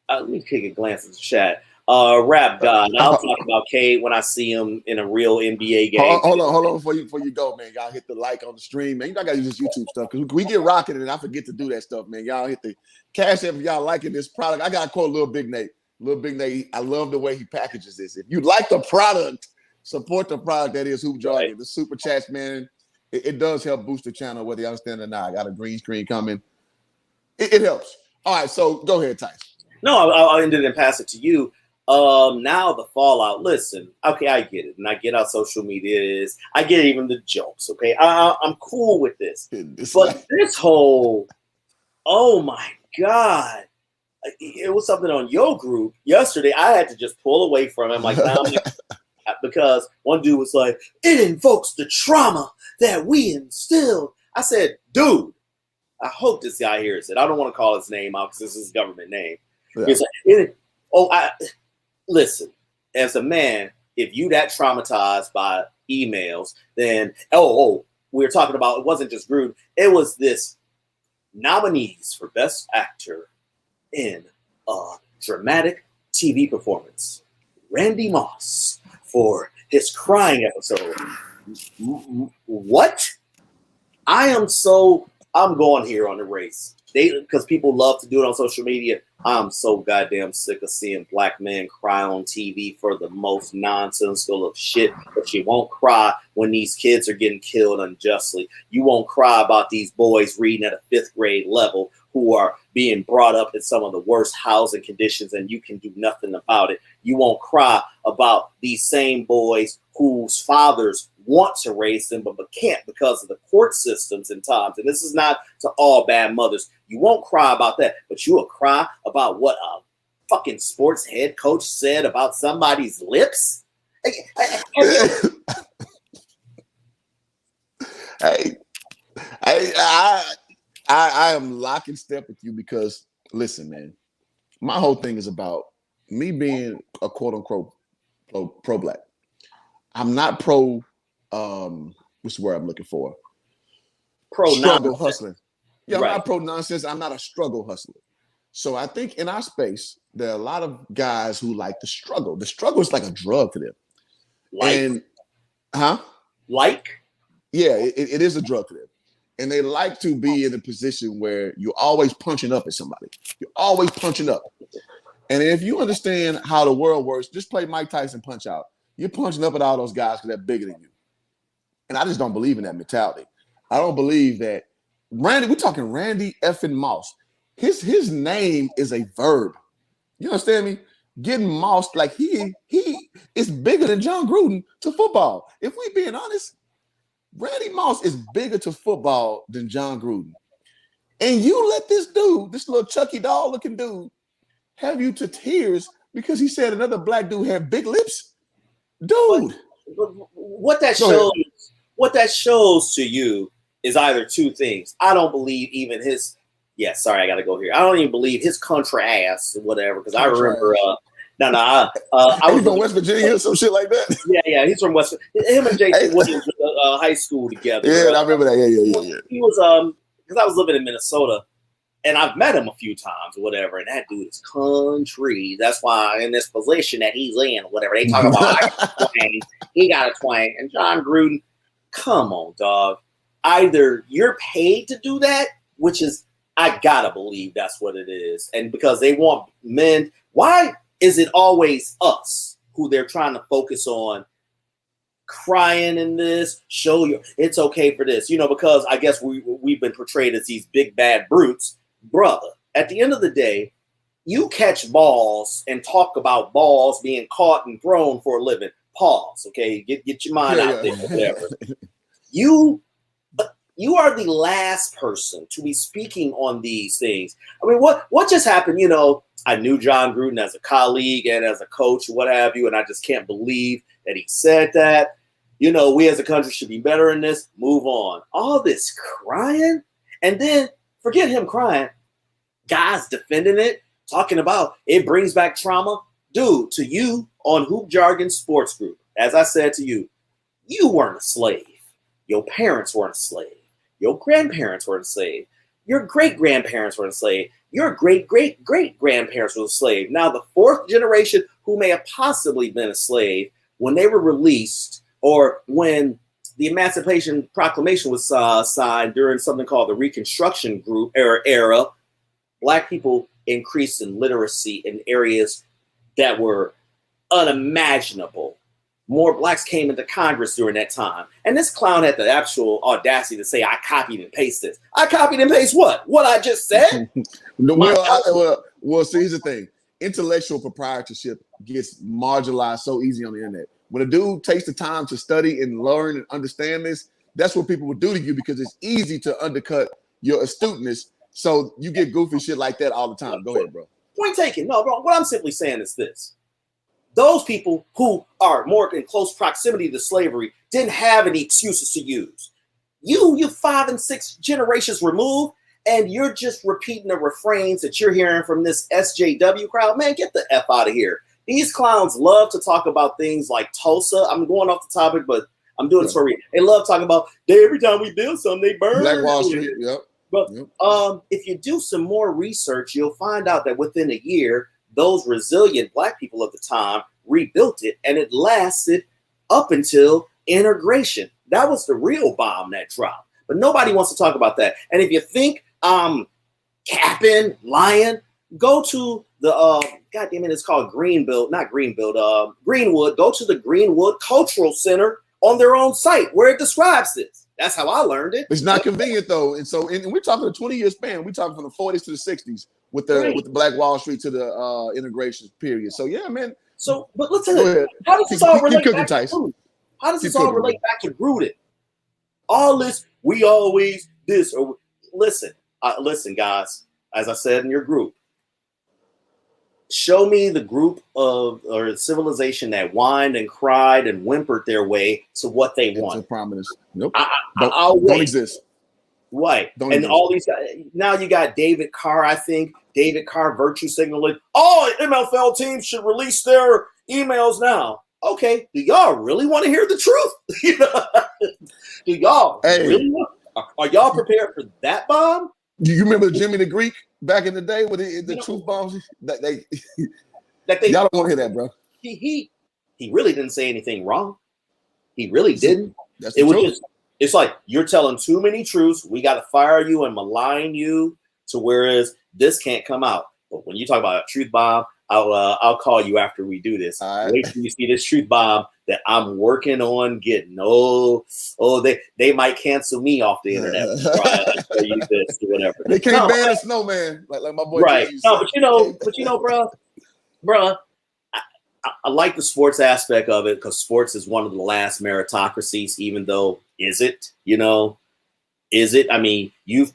Let me take a glance at the chat. Rap God. I'll talk about Cade when I see him in a real NBA game. Hold on before you go, man. Y'all hit the like on the stream, man. You know I gotta use this YouTube stuff because we get rocking and I forget to do that stuff, man. Y'all hit the cash app if y'all liking this product. I gotta quote Lil Big Nate. Lil Big Nate, I love the way he packages this. If you like the product, support the product that is Hoop Jargon. Right. The super chats, man. It does help boost the channel, whether you understand it or not. I got a green screen coming. It helps. All right, so go ahead, Tyson. No, I'll end it and pass it to you. Now the fallout. Listen, okay, I get it, and I get how social media is. I get even the jokes. Okay, I'm cool with this. But this whole, oh my God, it was something on your group yesterday. I had to just pull away from it. I'm like, because one dude was like, it invokes the trauma that we instilled. I said, dude, I hope this guy hears it. I don't want to call his name out because this is his government name. Yeah. Listen, as a man, if you that traumatized by emails, then, we were talking about, it wasn't just Gruden. It was this nominees for Best Actor in a dramatic TV performance. Randy Moss for his crying episode. What? I'm going here on the race. Because people love to do it on social media. I'm so goddamn sick of seeing black men cry on TV for the most nonsensical of shit. But you won't cry when these kids are getting killed unjustly. You won't cry about these boys reading at a 5th grade level who are being brought up in some of the worst housing conditions and you can do nothing about it. You won't cry about these same boys whose fathers want to raise them but can't because of the court systems and times. And this is not to all bad mothers. You won't cry about that, but you will cry about what a fucking sports head coach said about somebody's lips. I am lock in step with you because listen, man, my whole thing is about me being a quote unquote pro black. I'm not pro what's the word I'm looking for? Pro Struggle nonsense. hustling. Yeah, I'm Right. not pro nonsense. I'm not a struggle hustler. So I think in our space, there are a lot of guys who like the struggle. The struggle is like a drug to them. Like, like? Yeah, it is a drug to them. And they like to be in a position where you're always punching up at somebody. You're always punching up. And if you understand how the world works, just play Mike Tyson Punch Out. You're punching up at all those guys because they're bigger than you. And I just don't believe in that mentality. I don't believe that Randy, we're talking Randy effing Moss. His name is a verb. You understand me? Getting Moss, like he is bigger than John Gruden to football. If we being honest, Randy Moss is bigger to football than John Gruden. And you let this dude, this little Chucky doll looking dude, have you to tears because he said another black dude had big lips? Dude. But what that shows to you is either two things. I don't believe even his I gotta go here. I don't even believe his country ass or whatever, because I remember I was from West Virginia or some shit like that. Yeah, he's from West. Him and Jason went to high school together. Yeah, I remember that. Yeah. He was because I was living in Minnesota, and I've met him a few times or whatever. And that dude is country. That's why in this position that he's in, or whatever they talk about, twang, he got a twang. And John Gruden, come on, dog. Either you're paid to do that, which is I gotta believe that's what it is, and because they want men. Why is it always us who they're trying to focus on crying in this? Show you it's okay for this, because I guess we've been portrayed as these big bad brutes. Brother, at the end of the day, you catch balls and talk about balls being caught and thrown for a living. Pause, okay? Get your mind out there, whatever. You are the last person to be speaking on these things. I mean, what just happened? I knew John Gruden as a colleague and as a coach, what have you, and I just can't believe that he said that. We as a country should be better in this. Move on. All this crying, and then forget him crying. Guys defending it, talking about it brings back trauma. Dude, to you on Hoop Jargon Sports Group, as I said to you, you weren't a slave. Your parents weren't a slave. Your grandparents were enslaved. Your great-grandparents were enslaved. Your great-great-great-grandparents were enslaved. Now, the fourth generation who may have possibly been a slave, when they were released or when the Emancipation Proclamation was signed during something called the Reconstruction Group era, Black people increased in literacy in areas that were unimaginable. More Blacks came into Congress during that time. And this clown had the actual audacity to say, I copied and pasted this. I copied and pasted what? What I just said? Well, see, here's the thing. Intellectual proprietorship gets marginalized so easy on the internet. When a dude takes the time to study and learn and understand this, that's what people will do to you because it's easy to undercut your astuteness. So you get goofy shit like that all the time. Go ahead, bro. Point taken. No, bro. What I'm simply saying is this. Those people who are more in close proximity to slavery didn't have any excuses to use. You 5 and 6 generations removed, and you're just repeating the refrains that you're hearing from this SJW crowd. Man, get the F out of here. These clowns love to talk about things like Tulsa. I'm going off the topic, but I'm doing this for you. They love talking about every time we build something, they burn. Black Wall Street, yep. But if you do some more research, you'll find out that within a year, those resilient Black people of the time rebuilt it, and it lasted up until integration. That was the real bomb that dropped. But nobody wants to talk about that. And if you think capping, lying, go to the it's called Greenwood. Go to the Greenwood Cultural Center on their own site where it describes this. That's how I learned it. It's not convenient though, and so and we're talking a 20-year span. We're talking from the 40s to the 60s with the Black Wall Street to the integration period. So yeah, man. So, but listen, how does this all relate back to Gruden? How does this all relate back to Gruden? All this, we always this or listen, guys. As I said in your group, show me the group of or civilization that whined and cried and whimpered their way to what they want. Prominence. Nope. I'll don't exist. Right. Don't And even all these guys, now you got David Carr, I think. David Carr virtue signaling, all MLFL teams should release their emails now. Okay. Do y'all really want to hear the truth? Do y'all really want? Are y'all prepared for that bomb? Do you remember Jimmy the Greek back in the day with the truth bombs? Y'all don't want to hear that, bro. He really didn't say anything wrong. He really didn't. That's the truth. It's like you're telling too many truths. We got to fire you and malign you to whereas this can't come out. But when you talk about a truth bomb, I'll call you after we do this. All right. Wait till you see this truth bomb that I'm working on getting. They might cancel me off the internet. Try you this or whatever. They can't ban a snowman like my boy. Right. No, but you know, bro. I like the sports aspect of it because sports is one of the last meritocracies, even though is it? I mean, you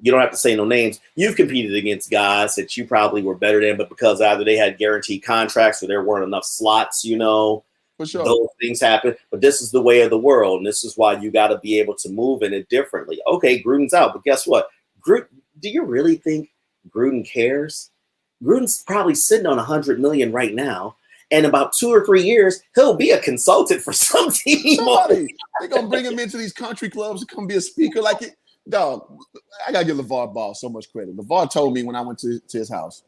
don't have to say no names. You've competed against guys that you probably were better than, but because either they had guaranteed contracts or there weren't enough slots, For sure. those things happen. But this is the way of the world, and this is why you got to be able to move in it differently. Okay, Gruden's out, but guess what? Do you really think Gruden cares? Gruden's probably sitting on $100 million right now. And about 2 or 3 years, he'll be a consultant for some team. They're gonna bring him into these country clubs to come be a speaker. Like it, dog. I gotta give LeVar Ball so much credit. LeVar told me when I went to his house,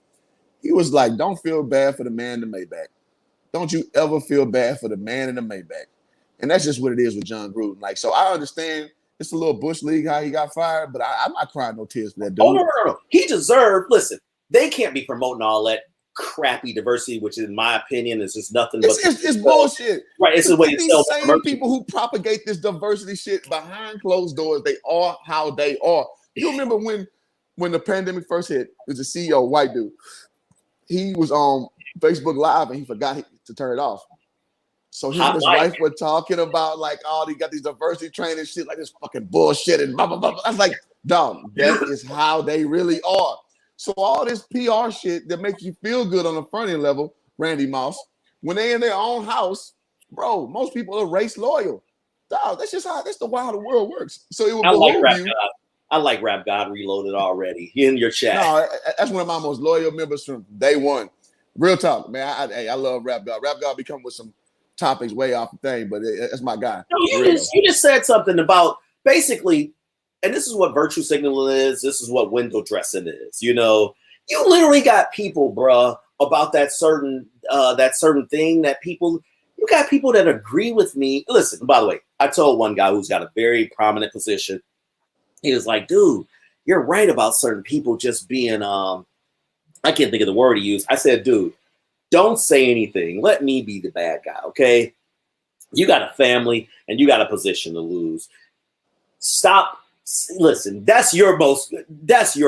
he was like, "Don't feel bad for the man in the Maybach. Don't you ever feel bad for the man in the Maybach." And that's just what it is with John Gruden. Like, so I understand it's a little bush league how he got fired, but I'm not crying no tears for that dude. Oh no. He deserved. Listen, they can't be promoting all that crappy diversity, which in my opinion is just nothing but it's bullshit. Right. It's the way these same people who propagate this diversity shit behind closed doors, they are how they are. You remember when the pandemic first hit, there's a CEO, white dude. He was on Facebook Live and he forgot to turn it off. So him and his wife were talking about like, oh, they got these diversity training shit, like this fucking bullshit and blah blah blah. I was like, dog, that is how they really are. So all this PR shit that makes you feel good on the front end level, Randy Moss, when they in their own house, bro, most people are race loyal. Dog, that's the way how the world works. So it will behoove you. I like Rap God Reloaded already. He in your chat. No, that's one of my most loyal members from day one. Real talk, man. I love Rap God. Rap God be coming with some topics way off the thing, but that's my guy. No, you just said something about basically. And this is what virtue signaling is. This is what window dressing is. You literally got people, bruh, about that certain thing that people. You got people that agree with me. Listen, by the way, I told one guy who's got a very prominent position. He was like, "Dude, you're right about certain people just being I can't think of the word he used." I said, "Dude, don't say anything. Let me be the bad guy, okay? You got a family and you got a position to lose. Stop." Listen, that's your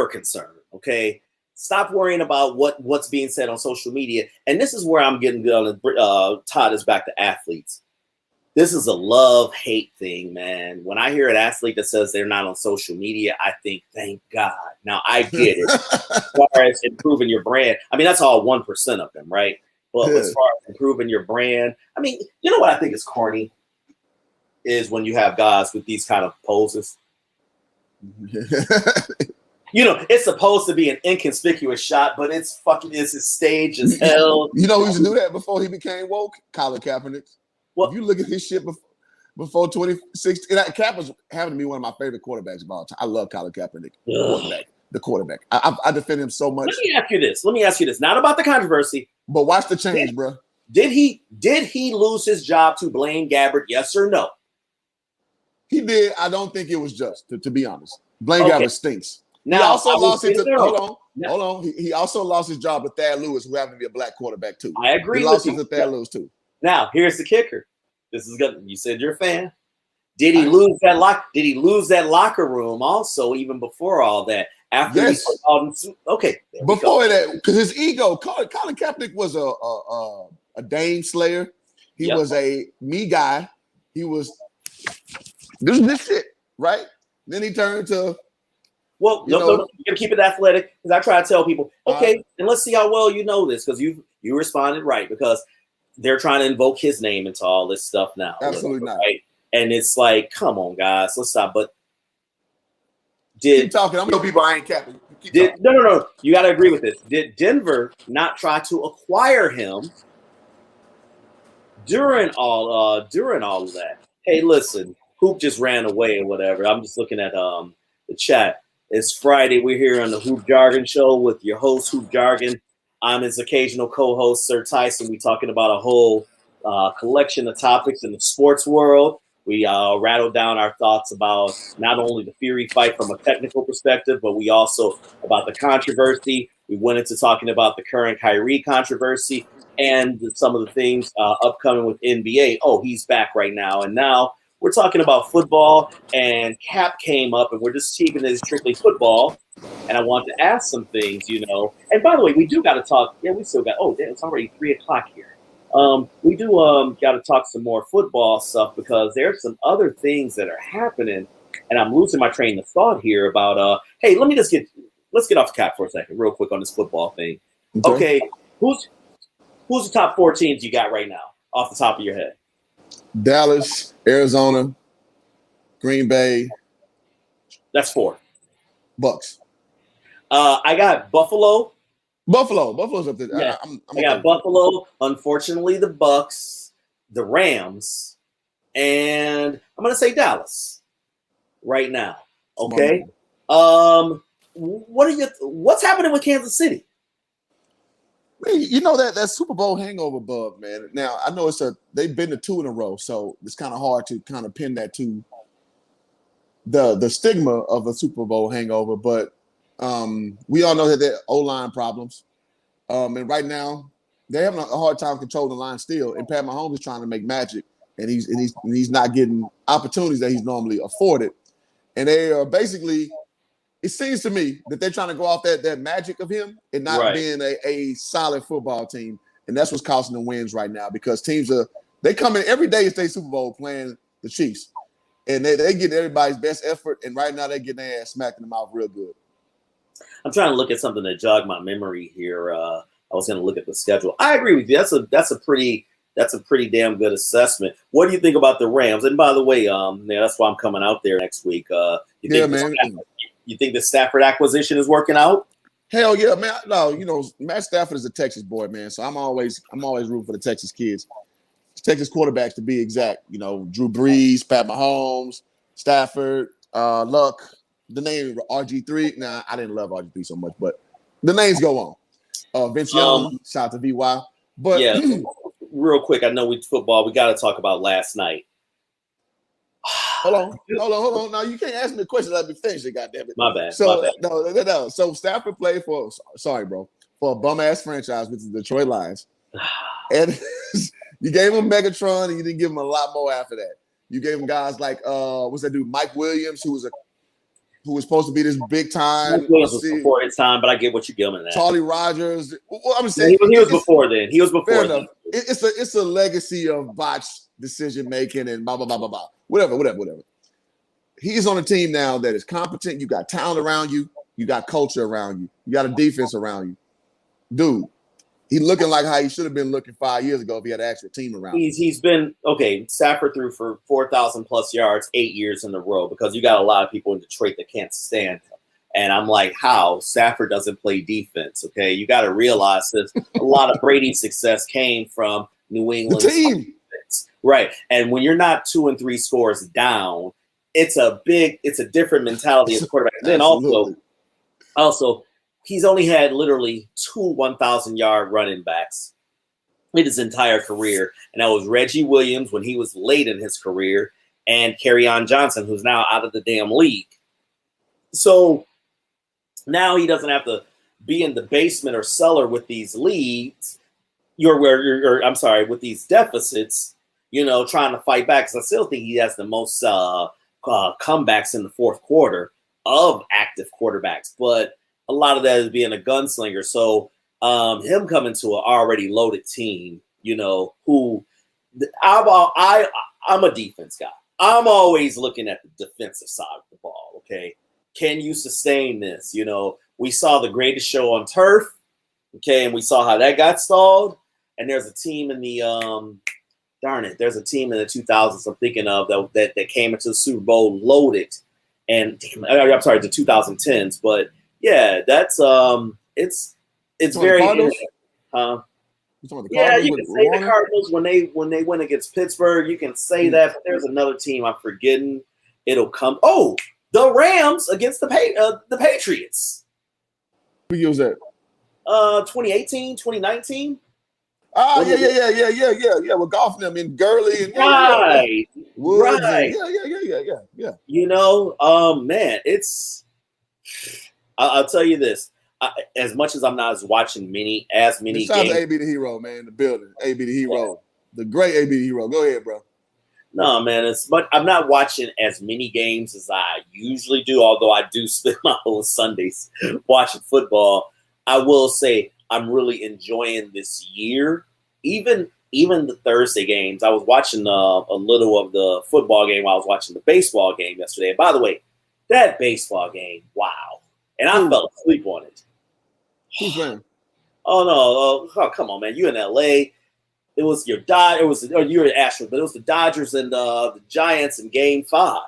concern, okay? Stop worrying about what's being said on social media. And this is where I'm getting to tie this back to athletes. This is a love-hate thing, man. When I hear an athlete that says they're not on social media, I think, thank God. Now, I get it. As far as improving your brand, I mean, that's all 1% of them, right? But as far as improving your brand, I mean, you know what I think is corny? Is when you have guys with these kind of poses. It's supposed to be an inconspicuous shot, but it's staged as hell. You know who used to do that before he became woke? Colin Kaepernick. Well, if you look at his shit before 2016, Cap was having to be one of my favorite quarterbacks of all time. I love Colin Kaepernick, the quarterback. I defend him so much. Let me ask you this. Not about the controversy, but watch the change, bro. Did he lose his job to Blaine Gabbert? Yes or no? He did. I don't think it was just, to be honest. Blaine Gabbert stinks. Now, he also lost it to hold on. He also lost his job with Thad Lewis, who happened to be a black quarterback too. I agree. He lost it to Thad Lewis too. Now, here's the kicker. This is good. You said you're a fan. Did he lose that locker room also, even before all that? After yes. Okay. Before that, because his ego, Colin Kaepernick was a Dame slayer. He was a me guy. He was this shit, right? Then he turned to no, you're gonna keep it athletic because I try to tell people, okay, and let's see how well you know this because you responded right because they're trying to invoke his name into all this stuff now. Absolutely not. Right? And it's like, come on, guys, let's stop. But Keep talking. I'm gonna people I ain't capping. No. You got to agree with this. Did Denver not try to acquire him during all of that? Hey, listen, Hoop just ran away or whatever. I'm just looking at the chat. It's Friday. We're here on the Hoop Jargon Show with your host, Hoop Jargon. I'm his occasional co-host, SyrTyce, and we're talking about a whole collection of topics in the sports world. We rattled down our thoughts about not only the Fury fight from a technical perspective, but we also about the controversy. We went into talking about the current Kyrie controversy and some of the things upcoming with NBA. Oh, he's back right now. And now we're talking about football, and Cap came up, and we're just keeping it strictly football. And I want to ask some things, you know. And by the way, we do got to talk. Yeah, we still got. Oh, damn, it's already 3:00 here. We do got to talk some more football stuff because there's some other things that are happening, and I'm losing my train of thought here about. Hey, let's get off the Cap for a second, real quick on this football thing. Okay, who's the top 4 teams you got right now, off the top of your head? Dallas, Arizona, Green Bay. That's 4. Bucks. I got Buffalo. Buffalo's up there. Yeah, I got Buffalo. Unfortunately, the Bucks, the Rams, and I'm gonna say Dallas right now. Okay. What's happening with Kansas City? You know that Super Bowl hangover bug, man. Now I know they've been to 2 in a row, so it's kind of hard to kind of pin that to the stigma of a Super Bowl hangover. But we all know that there are O-line problems, and right now they're having a hard time controlling the line still. And Pat Mahomes is trying to make magic, and he's not getting opportunities that he's normally afforded. And they are basically. It seems to me that they're trying to go off that magic of him and not being a solid football team. And that's what's costing them wins right now because teams they come in every day to state Super Bowl playing the Chiefs. And they get everybody's best effort. And right now they're getting their ass smacked in the mouth real good. I'm trying to look at something that jogged my memory here. I was going to look at the schedule. I agree with you. That's a pretty damn good assessment. What do you think about the Rams? And by the way, that's why I'm coming out there next week. You think the Stafford acquisition is working out? Hell yeah, man. No, Matt Stafford is a Texas boy, man. So I'm always rooting for the Texas kids. Texas quarterbacks to be exact. Drew Brees, Pat Mahomes, Stafford, Luck. The name RG3. Nah, I didn't love RG3 so much, but the names go on. Vince Young, shout out to VY. But yeah, real quick, I know we got to talk about last night. Hold on. Now you can't ask me a question. Let me finish it. Goddamn it. My bad. No. So Stafford played for a bum ass franchise, which is the Detroit Lions, and you gave him Megatron, and you didn't give him a lot more after that. You gave him guys like what's that dude, Mike Williams, who was supposed to be this big time. Mike Williams was before his time, but I get what you're giving that. Charlie Rogers. Well, I'm saying he was before then. He was before then. It's a legacy of botched decision making and blah blah blah blah blah. Whatever. He's on a team now that is competent. You got talent around you. You got culture around you. You got a defense around you. Dude, he's looking like how he should have been looking 5 years ago if he had an actual team around him. He's been, okay, Stafford threw for 4,000 plus yards 8 years in a row because you got a lot of people in Detroit that can't stand him. And I'm like, how? Stafford doesn't play defense, okay? You got to realize this. A lot of Brady's success came from New England. The team. Right. And when you're not 2 and 3 scores down, it's a different mentality as a quarterback. And then also, he's only had literally 2 1,000-yard running backs in his entire career. And that was Reggie Williams when he was late in his career and Kerryon Johnson, who's now out of the damn league. So now he doesn't have to be in the basement or cellar with these leads. With these deficits, trying to fight back. Because I still think he has the most comebacks in the fourth quarter of active quarterbacks. But a lot of that is being a gunslinger. So him coming to an already loaded team, who I'm a defense guy. I'm always looking at the defensive side of the ball. Okay, can you sustain this? We saw the greatest show on turf. Okay, and we saw how that got stalled. And there's a team in the there's a team in the 2000s I'm thinking of that came into the Super Bowl loaded, and I'm sorry, the 2010s. But yeah, that's it's very interesting. Yeah, you can say the Cardinals when they win against Pittsburgh. You can say that, but there's another team I'm forgetting. It'll come. Oh, the Rams against the Patriots. Who year was that? 2018, 2019. Oh, yeah. With golf them and Gurley and right. Woods. Right. Yeah. You know, man, it's. I'll tell you this. As much as I'm not watching many games. AB the hero, man. The building. AB the hero. The great AB the hero. Go ahead, bro. No, man. I'm not watching as many games as I usually do. Although I do spend my whole Sundays watching football. I will say I'm really enjoying this year. Even the Thursday games. I was watching a little of the football game while I was watching the baseball game yesterday. And by the way, that baseball game, wow. And I fell asleep on it. Who's playing? Oh no! Oh, come on, man! You in LA? It was your you're in Astros, but it was the Dodgers and the Giants in Game 5.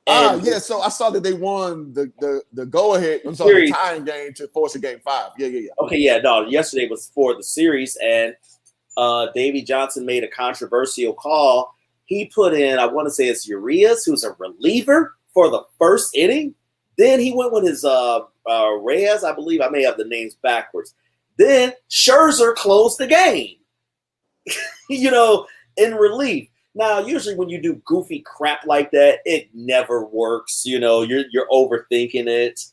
Yeah. So I saw that they won the go ahead. I'm sorry, the tying game to force a Game 5. Yeah. Okay, yeah. No, yesterday was for the series, and Davey Johnson made a controversial call. He put in, I want to say it's Urias, who's a reliever for the first inning. Then he went with his Reyes, I believe. I may have the names backwards. Then Scherzer closed the game, in relief. Now, usually when you do goofy crap like that, it never works. You're overthinking it.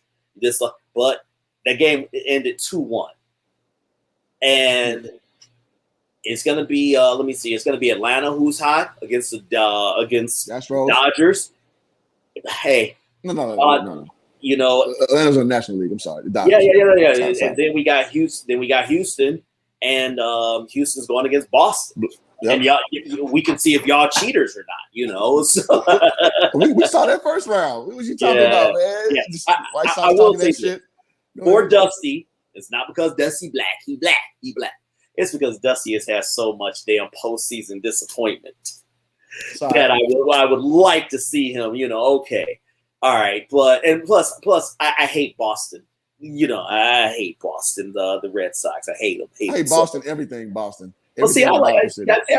But the game ended 2-1. And it's going to be, let me see, it's going to be Atlanta who's hot against the Dodgers. Hey. No. Atlanta's in the National League. I'm sorry. The Dodgers. Yeah. And then we got Houston, and Houston's going against Boston. Yep. And y'all, we can see if y'all cheaters or not. So. we saw that first round. What was you talking about, man? Yeah. I will say shit. For Dusty, it's not because Dusty black. He black. It's because Dusty has had so much damn postseason disappointment that I would like to see him. Okay. All right, but plus, I hate Boston. I hate Boston, the Red Sox. I hate them. I hate Boston. Everything Boston. Well, see, I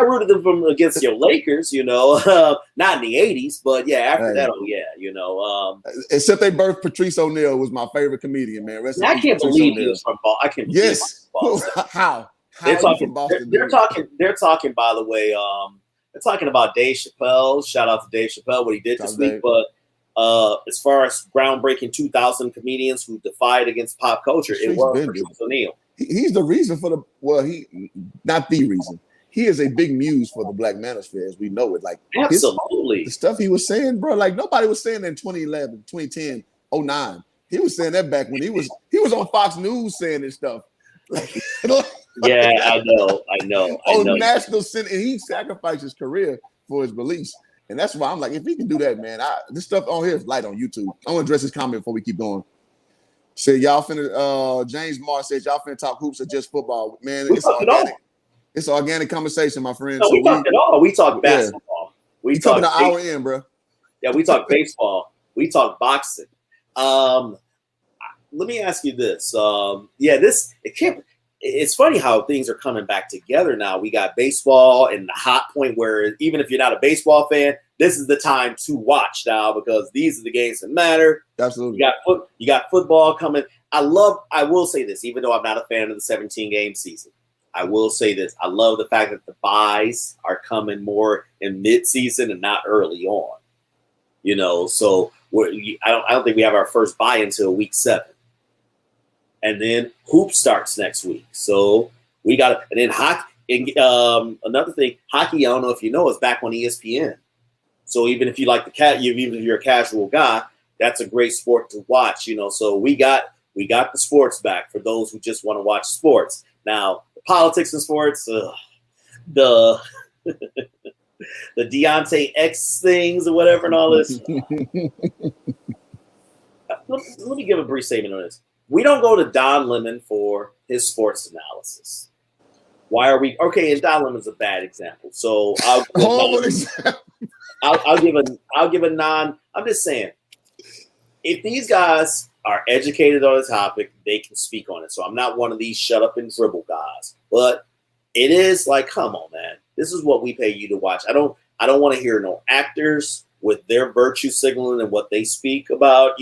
rooted them from against your Lakers. Not in the '80s, but yeah, after that, except they birthed Patrice O'Neal, was my favorite comedian, man. I can't believe he was from Boston. I can't believe Boston. How? They're talking. They're talking. By the way, they're talking about Dave Chappelle. Shout out to Dave Chappelle, what he did this week, but. As far as groundbreaking 2000 comedians who defied against pop culture, it was Patrice O'Neal. He's the reason for not the reason. He is a big muse for the Black manosphere as we know it. Like absolutely, the stuff he was saying, bro. Like nobody was saying that in 2011, 2010, 09. He was saying that back when he was on Fox News saying this stuff. Yeah, I know. National Senate, and he sacrificed his career for his beliefs. And that's why I'm like, if he can do that, man, this stuff on here is light on YouTube. I want to address this comment before we keep going. Y'all finna, James Moore says, y'all finna talk hoops or just football. Man, it's organic. It's an organic conversation, my friend. No, we talk it all. We talk basketball. We talk an hour in, bro. Yeah, we talk baseball. We talk boxing. Let me ask you this. It's funny how things are coming back together now. We got baseball and the hot point where even if you're not a baseball fan, this is the time to watch now because these are the games that matter. Absolutely. You got football coming. I will say this, even though I'm not a fan of the 17-game season, I will say this. I love the fact that the buys are coming more in mid-season and not early on. So I don't think we have our first buy until week 7. And then hoop starts next week. So we got and then hockey. Another thing, hockey, I don't know if you know, is back on ESPN. So even if you like even if you're a casual guy, that's a great sport to watch. So we got the sports back for those who just want to watch sports. Now, the politics in sports, the Deontay X things or whatever and all this. Let me give a brief statement on this. We don't go to Don Lemon for his sports analysis. Why are we okay? And Don Lemon's a bad example. So I'll give a non. I'm just saying, if these guys are educated on the topic, they can speak on it. So I'm not one of these shut up and dribble guys, but it is like, come on, man, this is what we pay you to watch. I don't want to hear no actors with their virtue signaling and what they speak about,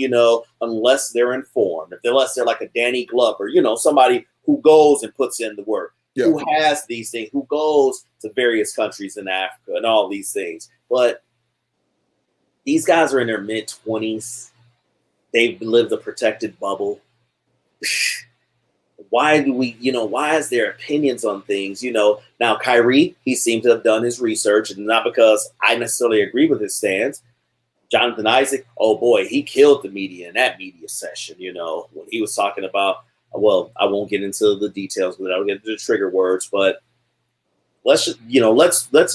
unless they're informed. Unless they're like a Danny Glover, somebody who goes and puts in the work, who has these things, who goes to various countries in Africa and all these things. But these guys are in their mid-20s. They've lived a protected bubble. Why is their opinions on things? Now Kyrie, he seems to have done his research, and not because I necessarily agree with his stance. Jonathan Isaac, oh boy, he killed the media in that media session, when he was talking about, well, I won't get into the details, but I'll get into the trigger words, but let's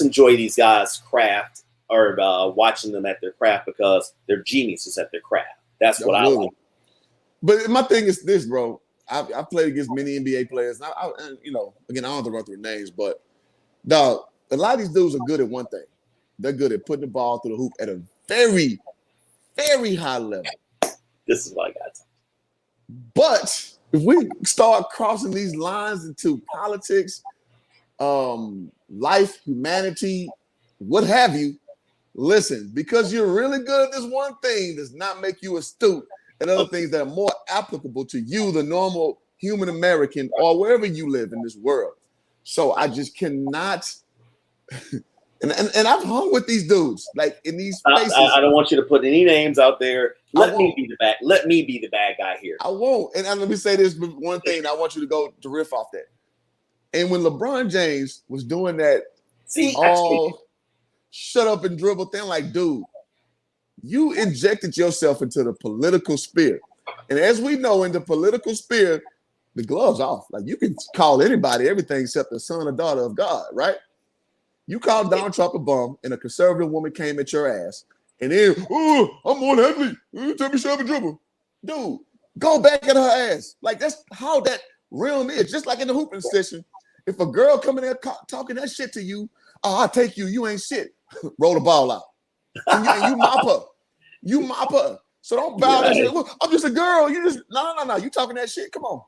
enjoy these guys' craft, or watching them at their craft, because they're geniuses at their craft. That's what I like. But my thing is this, bro. I played against many NBA players. Again, I don't have to run through names, but dog, a lot of these dudes are good at one thing. They're good at putting the ball through the hoop at a very, very high level. This is what I got. But if we start crossing these lines into politics, life, humanity, what have you, listen, because you're really good at this one thing does not make you astute at other things that are more applicable to you, the normal human American, or wherever you live in this world. So I just cannot. And I've hung with these dudes, like in these spaces. I don't want you to put any names out there. Let me be the bad guy here. I won't. And let me say this one thing. I want you to go to riff off that. And when LeBron James was doing that, shut up and dribble thing, like, dude, you injected yourself into the political sphere. And as we know, in the political sphere, the glove's off. Like, you can call anybody everything except the son or daughter of God, right? You called Donald Trump a bum, and a conservative woman came at your ass, and then, I'm more athlete. Tell me shut up and dribble. Dude, go back at her ass. Like, that's how that realm is. Just like in the hooping session, if a girl coming there talking that shit to you, I'll take you. You ain't shit. Roll the ball out. And you mop her. You mop her. So don't bow that shit. Look, I'm just a girl. You just no. You talking that shit. Come on.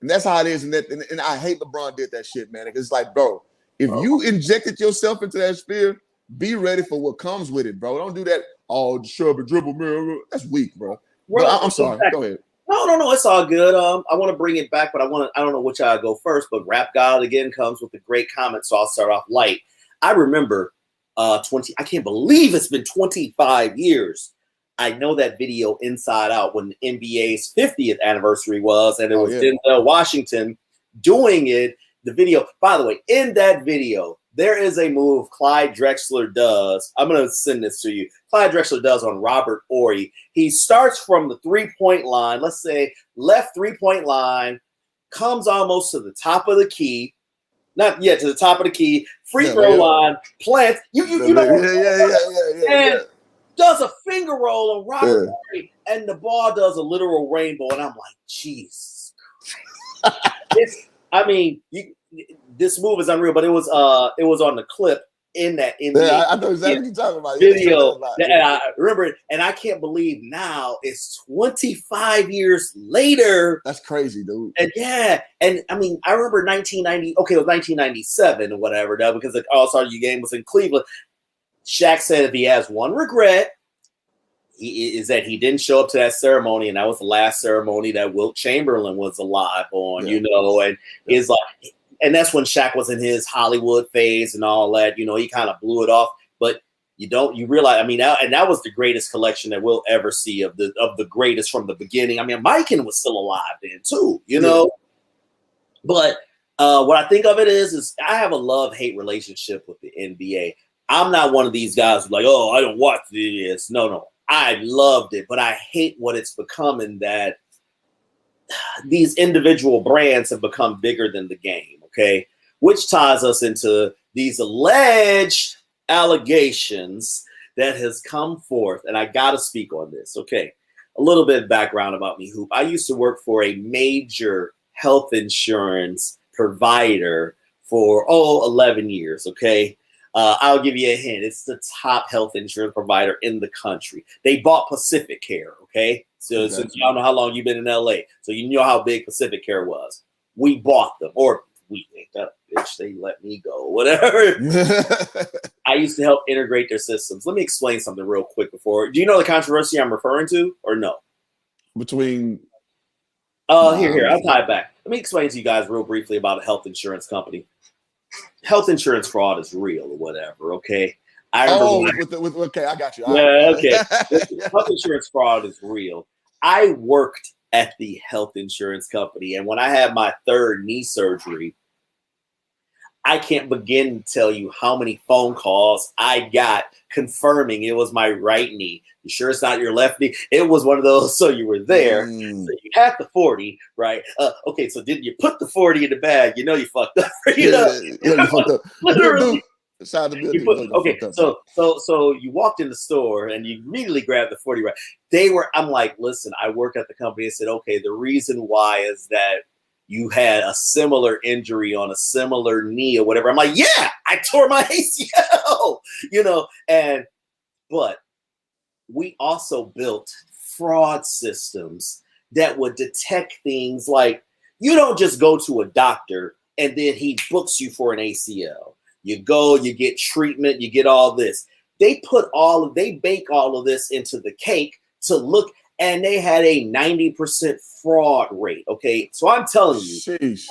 And that's how it is. And I hate LeBron did that shit, man. It's like, bro, if you injected yourself into that sphere, be ready for what comes with it, bro. Don't do that. Oh, shove and dribble, man. That's weak, bro. I'm sorry. Go ahead. No. It's all good. I want to bring it back, but I don't know which I go first. But Rap God again comes with a great comment, so I'll start off light. I remember I can't believe it's been 25 years. I know that video inside out when the NBA's 50th anniversary was, and it was Denzel Washington doing it. The video, by the way, in that video, there is a move Clyde Drexler does. I'm going to send this to you. Clyde Drexler does on Robert Horry. He starts from the three-point line, let's say left three-point line, comes almost to the top of the key. Not yet to the top of the key, free throw line, plants. You know, and does a finger roll on Robert Horry, and the ball does a literal rainbow. And I'm like, Jesus Christ. This move is unreal, but it was on the clip in that I know exactly what you're talking about. Video. And I remember it, and I can't believe now it's 25 years later. That's crazy, dude. And I remember 1990. Okay, it was 1997 or whatever, though, because the All-Star game was in Cleveland. Shaq said if he has one regret, is that he didn't show up to that ceremony, and that was the last ceremony that Wilt Chamberlain was alive on, and is like, and that's when Shaq was in his Hollywood phase and all that, he kind of blew it off, but you realize, and that was the greatest collection that we'll ever see of the greatest from the beginning. Mikan was still alive then too, but what I think of it is I have a love-hate relationship with the NBA. I'm not one of these guys who's like, oh, I don't watch this. No. I loved it, but I hate what it's becoming, that these individual brands have become bigger than the game, okay? Which ties us into these alleged allegations that has come forth, and I got to speak on this, okay? A little bit of background about me, Hoop. I used to work for a major health insurance provider for, 11 years, okay? I'll give you a hint. It's the top health insurance provider in the country. They bought Pacific Care, okay? So since y'all know how long you've been in LA, so you know how big Pacific Care was. We bought them, or we that bitch, they let me go, whatever. I used to help integrate their systems. Let me explain something real quick before. Do you know the controversy I'm referring to, or no? Between here, I'll tie it back. Let me explain to you guys real briefly about a health insurance company. Health insurance fraud is real or whatever, okay? I remember okay, I got you. Yeah, okay. Health insurance fraud is real. I worked at the health insurance company, and when I had my third knee surgery, I can't begin to tell you how many phone calls I got confirming it was my right knee. You sure it's not your left knee? It was one of those. So you were there. So you had the 40, right? Okay, so didn't you put the 40 in the bag? You know you fucked up. You fucked up. Literally. Okay, so you walked in the store and you immediately grabbed the 40, right? I'm like, listen, I work at the company and said, okay, the reason why is that you had a similar injury on a similar knee or whatever. I'm like, yeah, I tore my ACL, but we also built fraud systems that would detect things like you don't just go to a doctor and then he books you for an ACL. You go, you get treatment, you get all this. They bake all of this into the cake to look, and they had a 90% fraud rate. Okay, so I'm telling you, sheesh.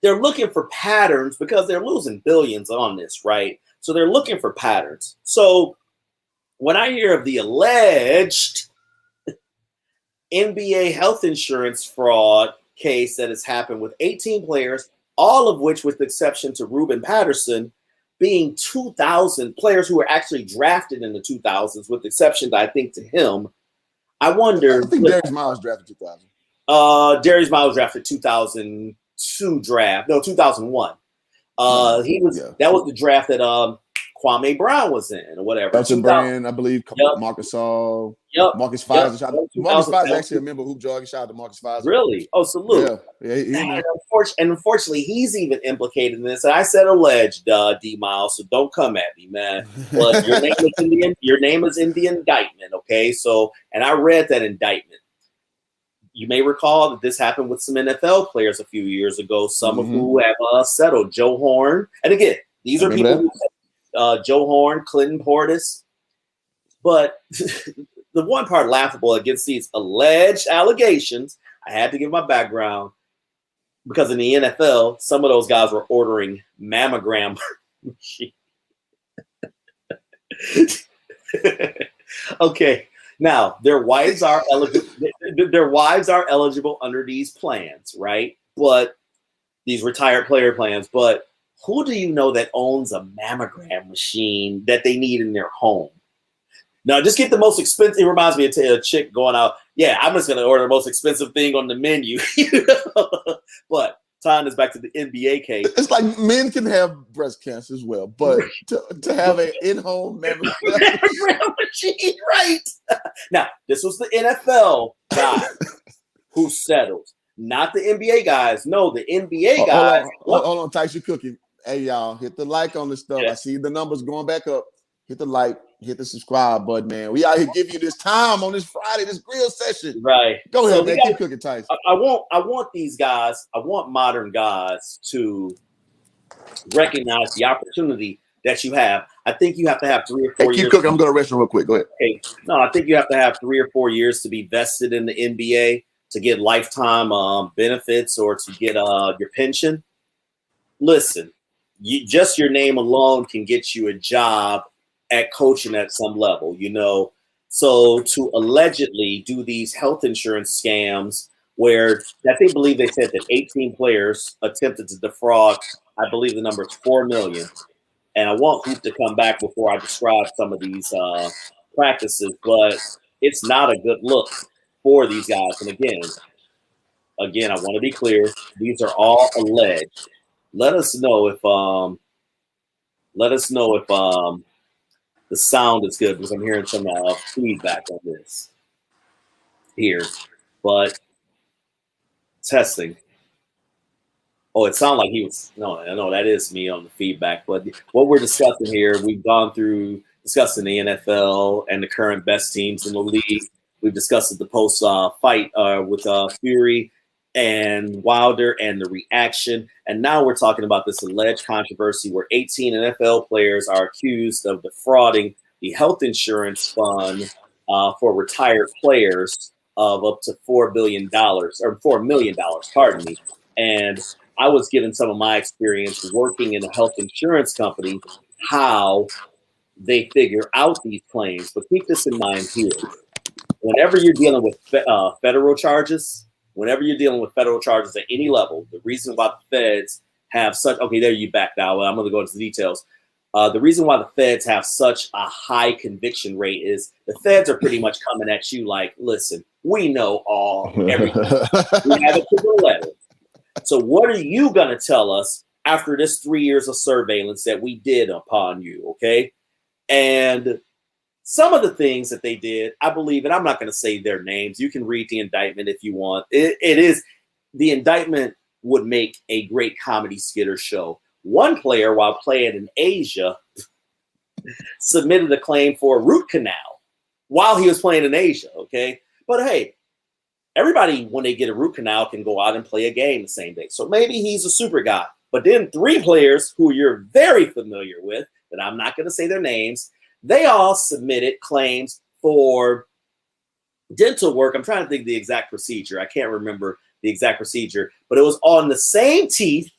They're looking for patterns because they're losing billions on this, right? So they're looking for patterns. So when I hear of the alleged NBA health insurance fraud case that has happened with 18 players, all of which, with the exception to Ruben Patterson, being 2,000 players who were actually drafted in the 2000s, with the exception, I think, to him. I wonder. I think Darius Miles drafted 2000. Darius Miles drafted 2002 draft. No, 2001. That was the draft that Kwame Brown was in, or whatever. Elton Brand, I believe. Marcus All. Marcus Fizer. Marcus Fizer is actually a member of Hoop Jargon. Shout out to Marcus Fizer. Really? Oh, salute. Yeah. And unfortunately, he's even implicated in this. And I said alleged, D Miles, so don't come at me, man. But your name is in the indictment, okay? So, and I read that indictment. You may recall that this happened with some NFL players a few years ago, some of who have settled. Joe Horn. And again, these are people who Joe Horn, Clinton Portis. But the one part laughable against these alleged allegations, I had to give my background, because in the NFL, some of those guys were ordering mammogram machines. Okay, now their wives are eligible. Their wives are eligible under these plans, right? But these retired player plans. But who do you know that owns a mammogram machine that they need in their home? No, just get the most expensive. It reminds me of a chick going out. Yeah, I'm just going to order the most expensive thing on the menu. But tying this back to the NBA case. It's like men can have breast cancer as well, but to have an in-home mammogram machine, right? Now, this was the NFL guy who settled, not the NBA guys. No, the NBA guys. Hold on, Tyce, you cooking. Hey, y'all, hit the like on this stuff. Yeah. I see the numbers going back up. Hit the like, hit the subscribe button, man. We out here giving you this time on this Friday, this grill session. Right. Go ahead, man. Keep cooking, Tyce. I want these guys, I want modern guys to recognize the opportunity that you have. I think you have to have 3 or 4 years. Keep cooking. I'm going to rest real quick. Go ahead. Okay. No, I think you have to have 3 or 4 years to be vested in the NBA to get lifetime benefits or to get your pension. Listen, just your name alone can get you a job at coaching at some level, So to allegedly do these health insurance scams where they said that 18 players attempted to defraud, I believe the number is 4 million. And I want Hoop to come back before I describe some of these practices, but it's not a good look for these guys. And again, I want to be clear. These are all alleged. Let us know if the sound is good, because I'm hearing some feedback on this here, but testing. Oh, it sounded like he was. No, that is me on the feedback. But what we're discussing here, we've gone through discussing the NFL and the current best teams in the league. We've discussed the post fight with Fury and Wilder and the reaction. And now we're talking about this alleged controversy where 18 NFL players are accused of defrauding the health insurance fund for retired players of up to $4 billion or $4 million, pardon me. And I was given some of my experience working in a health insurance company, how they figure out these claims. But keep this in mind here. Whenever you're dealing with federal charges, at any level, the reason why the feds have such, okay, there you back now. I'm going to go into the details. The reason why the feds have such a high conviction rate is the feds are pretty much coming at you like, listen, we know everything. We have it to the letter. So what are you going to tell us after this 3 years of surveillance that we did upon you, okay? And some of the things that they did, I believe, and I'm not going to say their names. You can read the indictment if you want. The indictment would make a great comedy skit or show. One player, while playing in Asia, submitted a claim for a root canal while he was playing in Asia, okay? But hey, everybody, when they get a root canal, can go out and play a game the same day. So maybe he's a super guy. But then 3 players who you're very familiar with, that I'm not going to say their names, they all submitted claims for dental work. I'm trying to think the exact procedure. I can't remember the exact procedure, but it was on the same teeth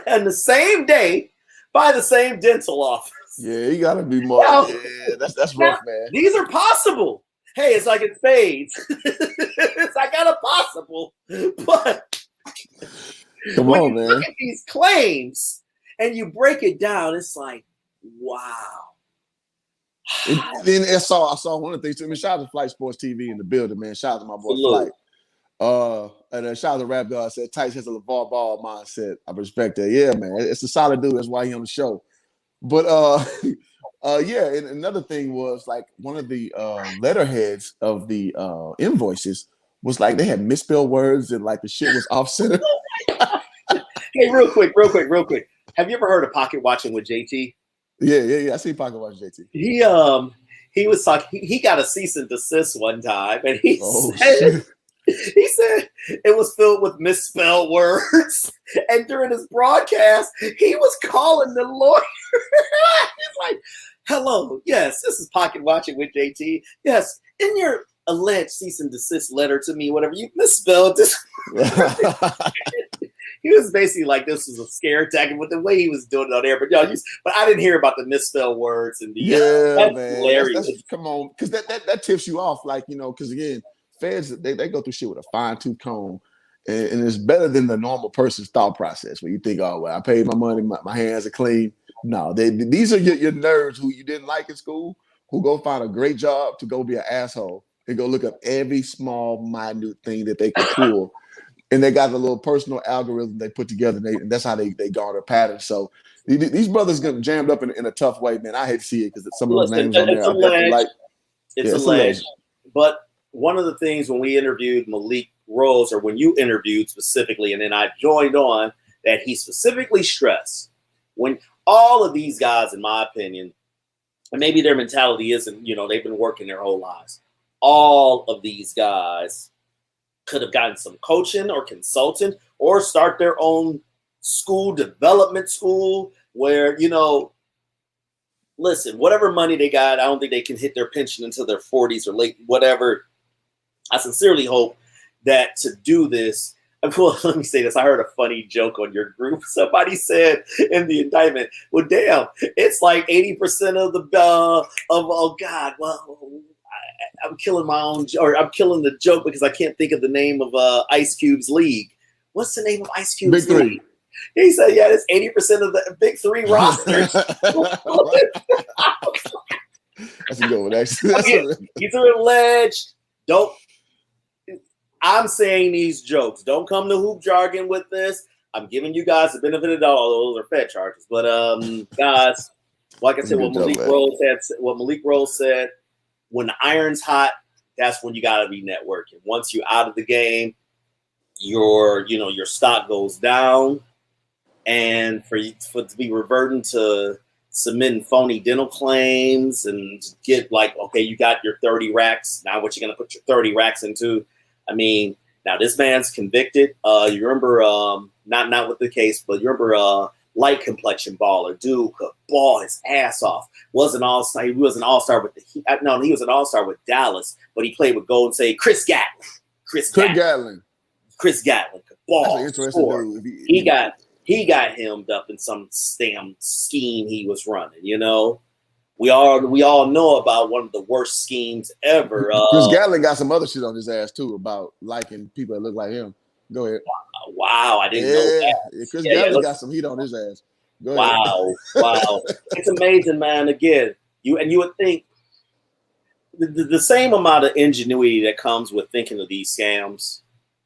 and the same day by the same dental office. Yeah, you got to be more. Yeah, that's rough, man. These are possible. Hey, it's like it fades. It's like kind of possible, but come on, man. Look at these claims and you break it down. It's like, wow. Then I saw one of the things. I mean, shout out to Flight Sports TV in the building, man. Shout out to my boy Flight. And shout out to Rap God said Tyce has a LeVar Ball mindset. I respect that. Yeah, man. It's a solid dude. That's why he on the show. But yeah, and another thing was like one of the letterheads of the invoices was like they had misspelled words and like the shit was off center. Hey, real quick. Have you ever heard of Pocket Watching with JT? Yeah. I see Pocket Watching JT. He was talking. He got a cease and desist one time, and he said it was filled with misspelled words. And during his broadcast, he was calling the lawyer. He's like, "Hello, yes, this is Pocket Watching with JT. Yes, in your alleged cease and desist letter to me, whatever, you misspelled this." He was basically like this was a scare tactic with the way he was doing it on air. But but I didn't hear about the misspelled words and the that's man. Hilarious. Come on, because that tips you off, like because again, feds they go through shit with a fine-tooth comb, and it's better than the normal person's thought process where you think, oh well, I paid my money, my hands are clean. No, these are your nerds who you didn't like in school, who go find a great job to go be an asshole and go look up every small, minute thing that they can pull. And they got a little personal algorithm they put together, and that's how they garner patterns. So these brothers get jammed up in a tough way, man. I hate to see it because some of those names on there are definitely like it's alleged. But one of the things when we interviewed Malik Rose, or when you interviewed specifically, and then I joined on, that he specifically stressed when all of these guys, in my opinion, and maybe their mentality isn't, they've been working their whole lives. All of these guys could have gotten some coaching or consultant or start their own development school where, listen, whatever money they got, I don't think they can hit their pension until their 40s or late, whatever. I sincerely hope that to do this, well, let me say this. I heard a funny joke on your group. Somebody said in the indictment, well, damn, it's like 80% of oh God, well, I'm killing my own, or I'm killing the joke because I can't think of the name of Ice Cube's league. What's the name of Ice Cube's Big league? He said, yeah, it's 80% of the Big Three rosters. That's a good one, actually. These are alleged. I'm saying these jokes. Don't come to Hoop Jargon with this. I'm giving you guys the benefit of the doubt. All those are Fed charges. But guys, like I said, what Malik Rose said, when the iron's hot, that's when you got to be networking. Once you're out of the game, your stock goes down, and for it to be reverting to submitting phony dental claims and get like, okay, you got your 30 racks. Now what you gonna put your 30 racks into? I mean, now this man's convicted. You remember not with the case, but you remember light complexion baller, dude could ball his ass off. Wasn't all-star. He was an all-star with he was an all-star with Dallas, but he played with Golden State. Chris Gatlin could ball. That's an interesting dude. He got hemmed up in some damn scheme he was running. You know, we all know about one of the worst schemes ever. Chris Gatlin got some other shit on his ass too about liking people that look like him. Go ahead. Wow, I didn't know that. Yeah, Chris Gatlin got some heat on his ass. Go ahead. Wow. It's amazing, man. Again, you would think the same amount of ingenuity that comes with thinking of these scams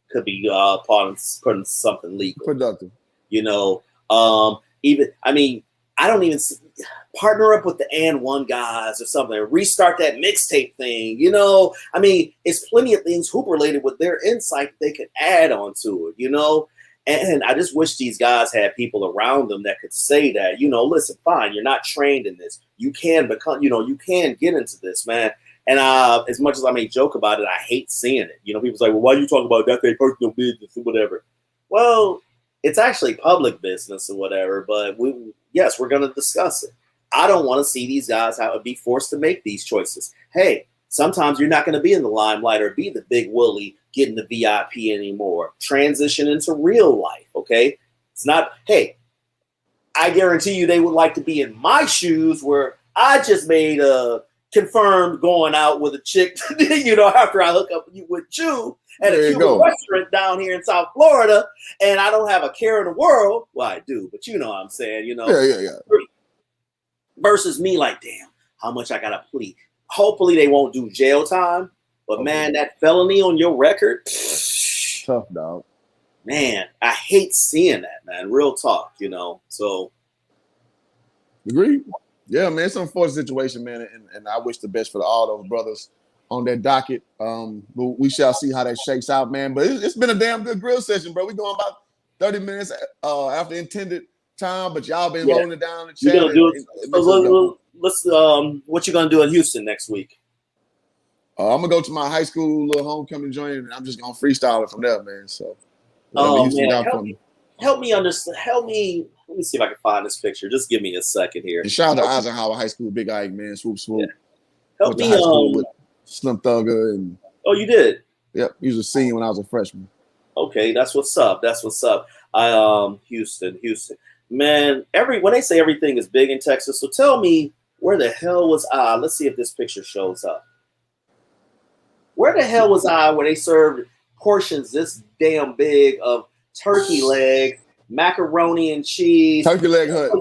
could be part of putting something legal. Productive. You know, I don't even partner up with the And One guys or something, restart that mixtape thing. You know, I mean, it's plenty of things hoop related with their insight they could add onto it, you know. And I just wish these guys had people around them that could say that, you know, listen, fine, you're not trained in this. You can become, you know, you can get into this, man. And as much as I may joke about it, I hate seeing it. You know, people's like, well, why are you talking about that? They personal business or whatever. Well, it's actually public business or whatever, but we're going to discuss it. I don't want to see these guys be forced to make these choices. Hey, sometimes you're not going to be in the limelight or be the big Willie getting the VIP anymore. Transition into real life, okay? It's not, hey, I guarantee you they would like to be in my shoes where I just made a confirmed going out with a chick, you know, after I hook up with you at a Cuban restaurant down here in South Florida, and I don't have a care in the world. Well, I do, but you know what I'm saying, you know. Yeah. Versus me like, damn, how much I got to plead. Hopefully they won't do jail time, but man, that felony on your record. Tough, dog. Man, I hate seeing that, man. Real talk, you know, so. Agreed. Yeah, man, it's an unfortunate situation, man, and I wish the best for all those brothers on that docket. But we shall see how that shakes out, man. But it's been a damn good grill session, bro. We're going about 30 minutes after intended time, but y'all been rolling it down and chatting. What you gonna do in Houston next week? I'm gonna go to my high school little homecoming joint, and I'm just gonna freestyle it from there, man. So, man, help me understand. Let me see if I can find this picture. Just give me a second here. And shout out to Eisenhower High School, Big Ike, man. Swoop. Yeah. Help me. With Slim Thugger and. Oh, you did. Yep, he was a senior when I was a freshman. Okay, that's what's up. Houston. Man, when they say everything is big in Texas, so tell me, where the hell was I? Let's see if this picture shows up. Where the hell was I when they served portions this damn big of turkey legs, macaroni and cheese? Turkey leg hut.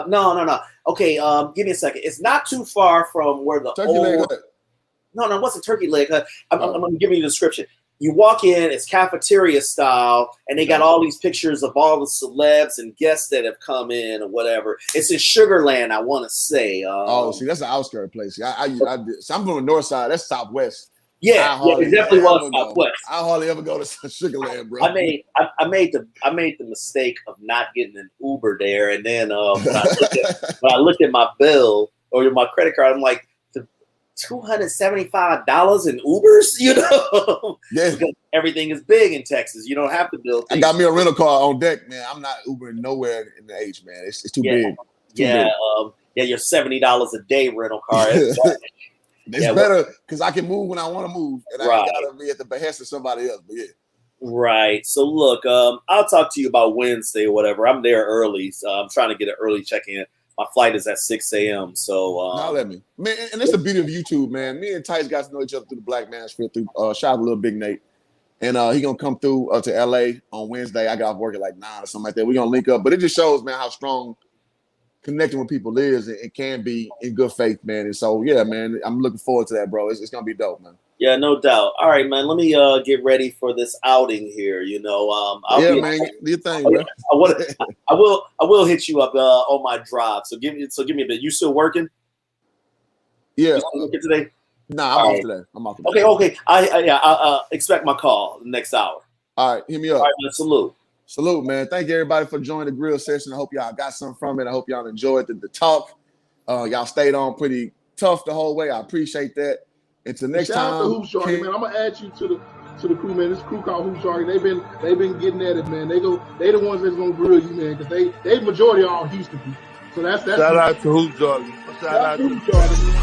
No. Okay, give me a second. It's not too far from where the turkey leg hut. No, what's a turkey leg hut? I'm going to give you the description. You walk in, it's cafeteria style, and they got all these pictures of all the celebs and guests that have come in or whatever. It's in Sugarland, I want to say. See, that's an outskirt place. I'm from the north side. That's southwest. Yeah, it definitely was southwest. I hardly ever go to Sugarland, bro. I made the mistake of not getting an Uber there, and then when I looked at my bill or my credit card, I'm like, $275 in Ubers, you know? Yeah. Because everything is big in Texas. You don't have to build things. I got me a rental car on deck, man. I'm not Ubering nowhere in the H, man. It's too big. Your $70 a day rental car. It's better because I can move when I want to move, and I ain't gotta be at the behest of somebody else. But yeah. Right. So look, I'll talk to you about Wednesday or whatever. I'm there early, so I'm trying to get an early check-in. My flight is at 6 a.m. So now let me, man, and that's the beauty of YouTube, man. Me and Tice got to know each other through the Black Manosphere through shout out to Little Big Nate, and he gonna come through to LA on Wednesday. I got off work at like 9 or something like that. We're gonna link up, but it just shows, man, how strong connecting with people is and can be in good faith, man. And so yeah, man, I'm looking forward to that, bro. It's gonna be dope, man. Yeah, no doubt. All right, man. Let me get ready for this outing here. You know, man, do your thing, bro. I will hit you up on my drive. So give me a bit. You still working? Yeah. You still working today? Nah, I'm off today. Okay. I expect my call the next hour. All right, hit me up. All right, man, salute. Salute, man. Thank you, everybody, for joining the grill session. I hope y'all got something from it. I hope y'all enjoyed the talk. Y'all stayed on pretty tough the whole way. I appreciate that. Until next time. Shout out to Hoops Jargon, man. I'm gonna add you to the crew, man. This crew called Hoops Jargon. They've been getting at it, man. They the ones that's gonna grill you, man, because they majority are all Houston people. So that's shout out to Hoops Jargon. Shout out to Hoops Jargon.